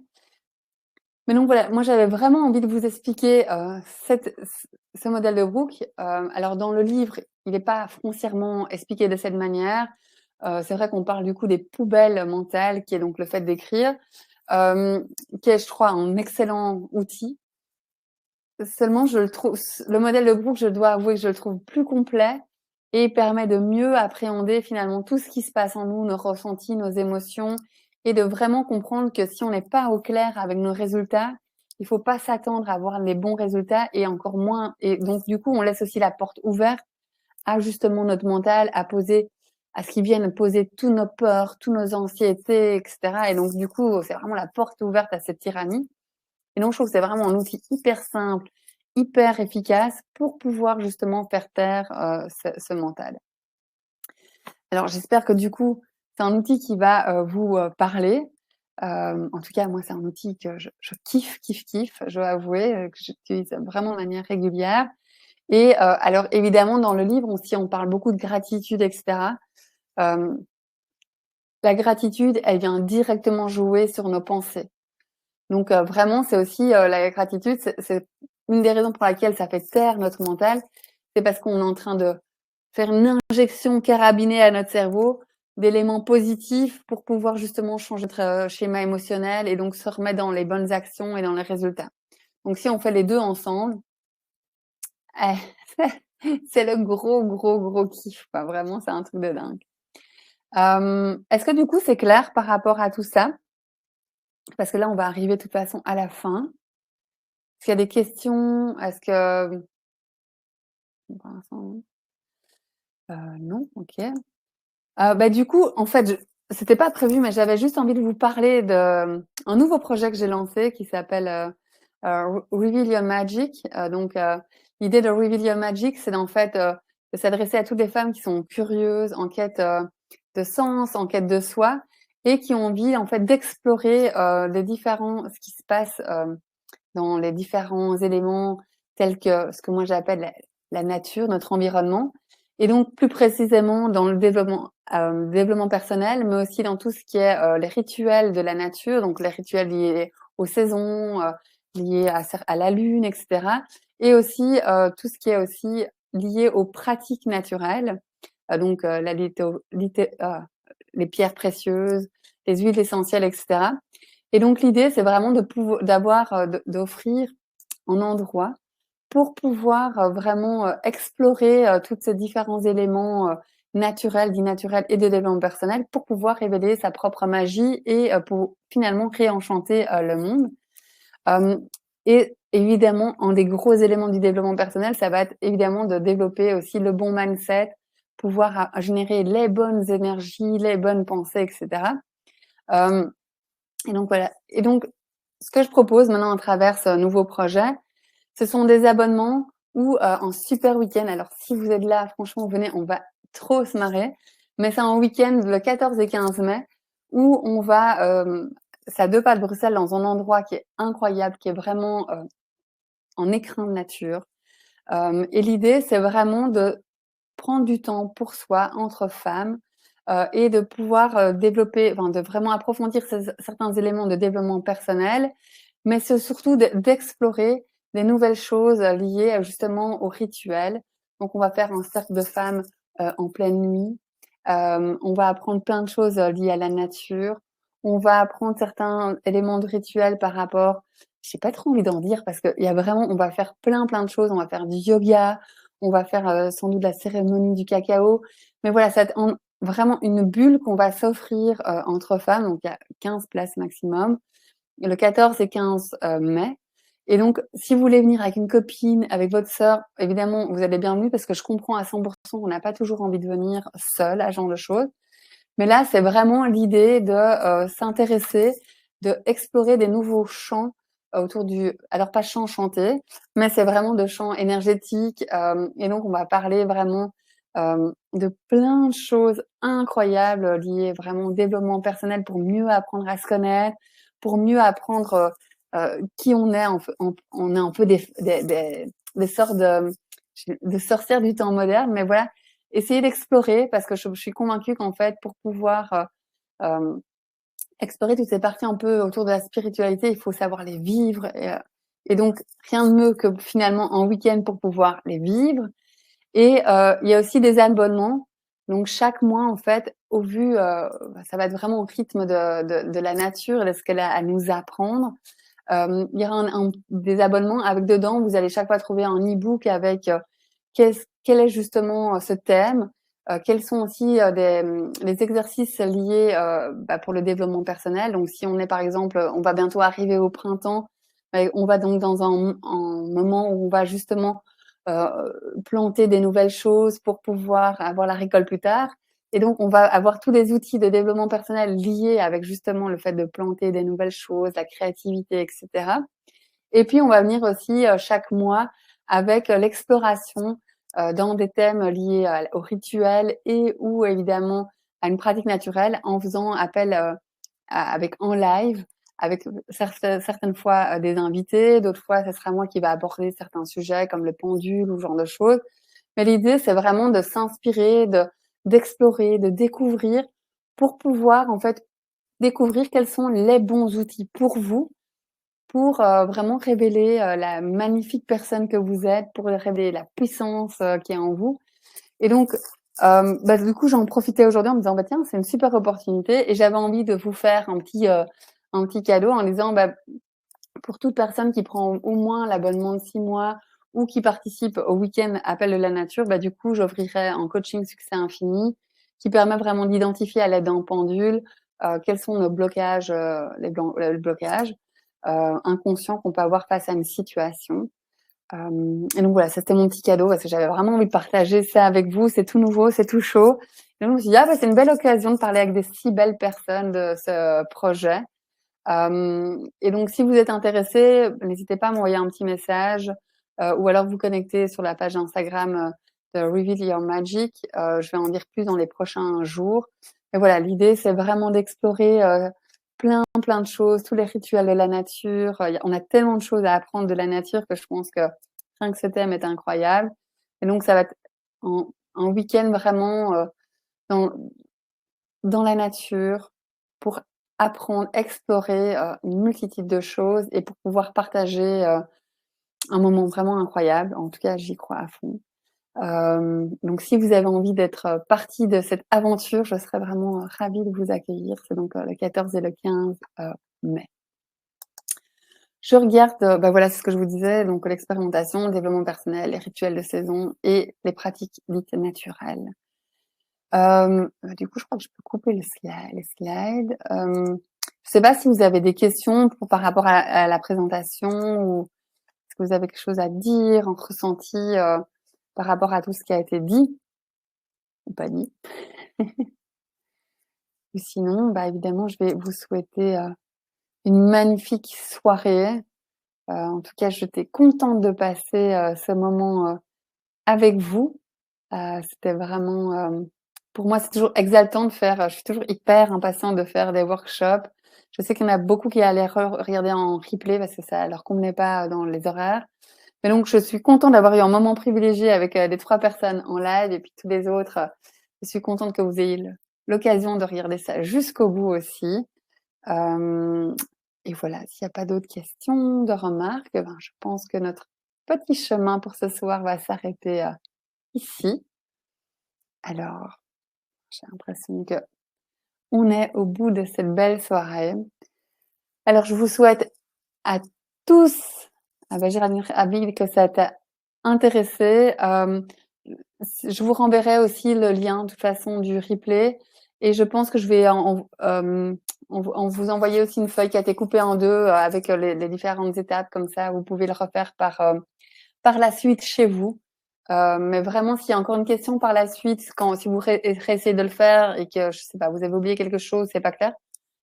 A: Mais donc voilà, moi j'avais vraiment envie de vous expliquer, ce modèle de Brooke. Alors dans le livre, il n'est pas foncièrement expliqué de cette manière. C'est vrai qu'on parle du coup des poubelles mentales, qui est donc le fait d'écrire, qui est, je crois, un excellent outil. Seulement, je le trouve le modèle de Brooke, je dois avouer que je le trouve plus complet et permet de mieux appréhender finalement tout ce qui se passe en nous, nos ressentis, nos émotions et de vraiment comprendre que si on n'est pas au clair avec nos résultats, il faut pas s'attendre à avoir les bons résultats et encore moins et donc du coup, on laisse aussi la porte ouverte à justement notre mental, à ce qu'il vienne poser tous nos peurs, tous nos anxiétés et cetera et donc du coup, c'est vraiment la porte ouverte à cette tyrannie. Et donc, je trouve que c'est vraiment un outil hyper simple, hyper efficace pour pouvoir justement faire taire, ce mental. Alors j'espère que du coup, c'est un outil qui va, vous, parler. En tout cas, moi, c'est un outil que je kiffe, kiffe, kiffe, je dois avouer, que j'utilise vraiment de manière régulière et alors évidemment, dans le livre aussi, on parle beaucoup de gratitude et cetera. Hem, la gratitude, elle vient directement jouer sur nos pensées. Donc vraiment, c'est aussi, la gratitude, c'est une des raisons pour laquelle ça fait taire notre mental, c'est parce qu'on est en train de faire une injection carabinée à notre cerveau d'éléments positifs pour pouvoir justement changer notre, schéma émotionnel et donc se remettre dans les bonnes actions et dans les résultats. Donc si on fait les 2 ensemble, eh, c'est le gros, gros, gros kiff, quoi. Vraiment, c'est un truc de dingue. Est-ce que du coup, c'est clair par rapport à tout ça? Parce que là, on va arriver de toute façon à la fin. Est-ce qu'il y a des questions? Est-ce que pour l'instant, non. Non, OK. Bah, du coup, en fait, c'était pas prévu, mais j'avais juste envie de vous parler de, un nouveau projet que j'ai lancé qui s'appelle, Reveal Your Magic. L'idée de Reveal Your Magic, c'est en fait, de s'adresser à toutes les femmes qui sont curieuses, en quête, de sens, en quête de soi et qui ont envie, en fait, d'explorer, ce qui se passe, dans les différents éléments tels que ce que moi j'appelle la nature, notre environnement et donc plus précisément dans le développement personnel, mais aussi dans tout ce qui est, les rituels de la nature, donc les rituels liés aux saisons, liés à la lune et cetera et aussi, tout ce qui est aussi lié aux pratiques naturelles, la les pierres précieuses, les huiles essentielles et cetera et donc l'idée, c'est vraiment d'avoir, d'offrir un endroit pour pouvoir, vraiment, explorer, tous ces différents éléments, naturels, dits naturels et de développement personnel pour pouvoir révéler sa propre magie et pour finalement réenchanter, le monde. Hem et évidemment, un des gros éléments du développement personnel, ça va être évidemment de développer aussi le bon mindset, pouvoir générer les bonnes énergies, les bonnes pensées et cetera. Hem et donc voilà et donc ce que je propose maintenant à travers ce nouveau projet, ce sont des abonnements ou un super week-end. Alors si vous êtes là, franchement, venez, on va trop se marrer. Mais c'est un week-end le 14 et 15 mai où on va, c'est à 2 pas de Bruxelles, dans un endroit qui est incroyable, qui est vraiment, en écrin de nature. Et l'idée, c'est vraiment de prendre du temps pour soi, entre femmes, et de pouvoir, développer enfin, de vraiment approfondir certains éléments de développement personnel, mais c'est surtout d'explorer des nouvelles choses, liées, justement aux rituels. Donc on va faire un cercle de femmes, en pleine nuit. On va apprendre plein de choses, liées à la nature. On va apprendre certains éléments de rituel par rapport j'ai pas trop envie d'en dire parce qu'il y a vraiment on va faire plein de choses. On va faire du yoga, on va faire, sans doute la cérémonie du cacao. Mais voilà, ça va être vraiment une bulle qu'on va s'offrir, entre femmes. Donc il y a 15 places maximum. Le 14 et 15 mai. Et donc, si vous voulez venir avec une copine, avec votre sœur, évidemment, vous êtes les bienvenus parce que je comprends à 100% qu'on n'a pas toujours envie de venir seul à ce genre de choses. Mais là, c'est vraiment l'idée de s'intéresser, de explorer des nouveaux chants autour du alors pas chant chanté, mais c'est vraiment de chants énergétiques, et donc on va parler vraiment, de plein de choses incroyables, liées vraiment au développement personnel pour mieux apprendre à se connaître, pour mieux apprendre, qui on est. On est un peu des sortes de sorcières du temps moderne, mais voilà, essayer d'explorer parce que je suis convaincue qu'en fait, pour pouvoir, hem, explorer toutes ces parties un peu autour de la spiritualité, il faut savoir les vivre et donc rien de mieux que finalement un week-end pour pouvoir les vivre et il y a aussi des abonnements. Donc chaque mois, en fait, au vu, ça va être vraiment au rythme de la nature et de ce qu'elle a à nous apprendre. Il y aura des abonnements avec dedans, vous allez chaque fois trouver un e-book avec, quel est justement, ce thème, quels sont aussi, les exercices liés, pour le développement personnel. Donc si on est par exemple, on va bientôt arriver au printemps, on va donc dans un moment où on va justement, planter des nouvelles choses pour pouvoir avoir la récolte plus tard. Et donc, on va avoir tous les outils de développement personnel liés avec justement le fait de planter des nouvelles choses, la créativité, et cetera. Et puis, on va venir aussi chaque mois avec l'exploration dans des thèmes liés au rituel et ou évidemment à une pratique naturelle en faisant appel avec en live, avec certaines fois des invités, d'autres fois, ce sera moi qui va aborder certains sujets comme le pendule ou ce genre de choses. Mais l'idée, c'est vraiment de s'inspirer, d'explorer, de découvrir pour pouvoir en fait découvrir quels sont les bons outils pour vous, pour, vraiment révéler, la magnifique personne que vous êtes, pour révéler la puissance, qui est en vous. Et donc, du coup, j'en profitais aujourd'hui en me disant: «Bah, tiens, c'est une super opportunité» et j'avais envie de vous faire un petit cadeau en disant, pour toute personne qui prend au moins l'abonnement de 6 mois ou qui participe au week-end Appel de la nature, du coup, j'offrirai un coaching succès infini qui permet vraiment d'identifier à l'aide d'un pendule, quels sont nos blocages, le blocage, inconscient qu'on peut avoir face à une situation. Et donc voilà, ça c'était mon petit cadeau parce que j'avais vraiment envie de partager ça avec vous. C'est tout nouveau, c'est tout chaud. Et donc je me suis dit: «Ah c'est une belle occasion de parler avec des si belles personnes de ce projet». Et donc si vous êtes intéressés, n'hésitez pas à m'envoyer un petit message, ou alors vous connecter sur la page Instagram, de Reveal Your Magic. Je vais en dire plus dans les prochains jours. Et voilà, l'idée, c'est vraiment d'explorer, plein de choses, tous les rituels de la nature. On a tellement de choses à apprendre de la nature que je pense que rien que ce thème est incroyable. Et donc ça va être un week-end vraiment, dans dans la nature pour apprendre, explorer, une multitude de choses et pour pouvoir partager, un moment vraiment incroyable. En tout cas, j'y crois à fond. Donc si vous avez envie d'être, partie de cette aventure, je serais vraiment, ravie de vous accueillir. C'est donc, le 14 et le 15, mai. Je regarde, voilà, c'est ce que je vous disais, donc l'expérimentation, le développement personnel, les rituels de saison et les pratiques dites naturelles. Du coup, je crois que je peux couper les slides. Je sais pas si vous avez des questions par rapport à la présentation ou est-ce que vous avez quelque chose à dire, un ressenti, par rapport à tout ce qui a été dit ou pas dit? Ou sinon, évidemment, je vais vous souhaiter, une magnifique soirée. En tout cas, j'étais contente de passer, ce moment, avec vous. C'était vraiment, pour moi, c'est toujours exaltant de faire, je suis toujours hyper impatiente de faire des workshops. Je sais qu'il y en a beaucoup qui allaient regarder en replay parce que ça leur convenait pas dans les horaires. Mais donc je suis contente d'avoir eu un moment privilégié avec, les 3 personnes en live et puis tous les autres, je suis contente que vous ayez l'occasion de regarder ça jusqu'au bout aussi. Hem et voilà, s'il y a pas d'autres questions, de remarques, ben, je pense que notre petit chemin pour ce soir va s'arrêter, ici. Alors, j'ai l'impression qu'on est au bout de cette belle soirée. Alors je vous souhaite à tous, ah bah, j'ai ravi que ça t'a intéressé. Je vous renverrai aussi le lien de toute façon du replay et je pense que je vais en vous envoyer aussi une feuille qui a été coupée en 2 avec, les différentes étapes comme ça vous pouvez le refaire par la suite chez vous. Mais vraiment s'il y a encore une question par la suite si vous réessayez de le faire et que je sais pas, vous avez oublié quelque chose, c'est pas clair,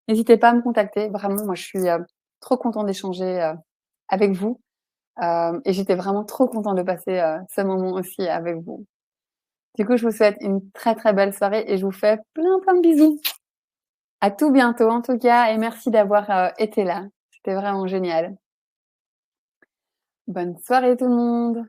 A: n'hésitez pas à me contacter. Vraiment, moi je suis, trop contente d'échanger, avec vous, et j'étais vraiment trop contente de passer, ce moment aussi avec vous. Du coup, je vous souhaite une très, très belle soirée et je vous fais plein, plein de bisous. À tout bientôt en tout cas et merci d'avoir, été là. C'était vraiment génial. Bonne soirée tout le monde.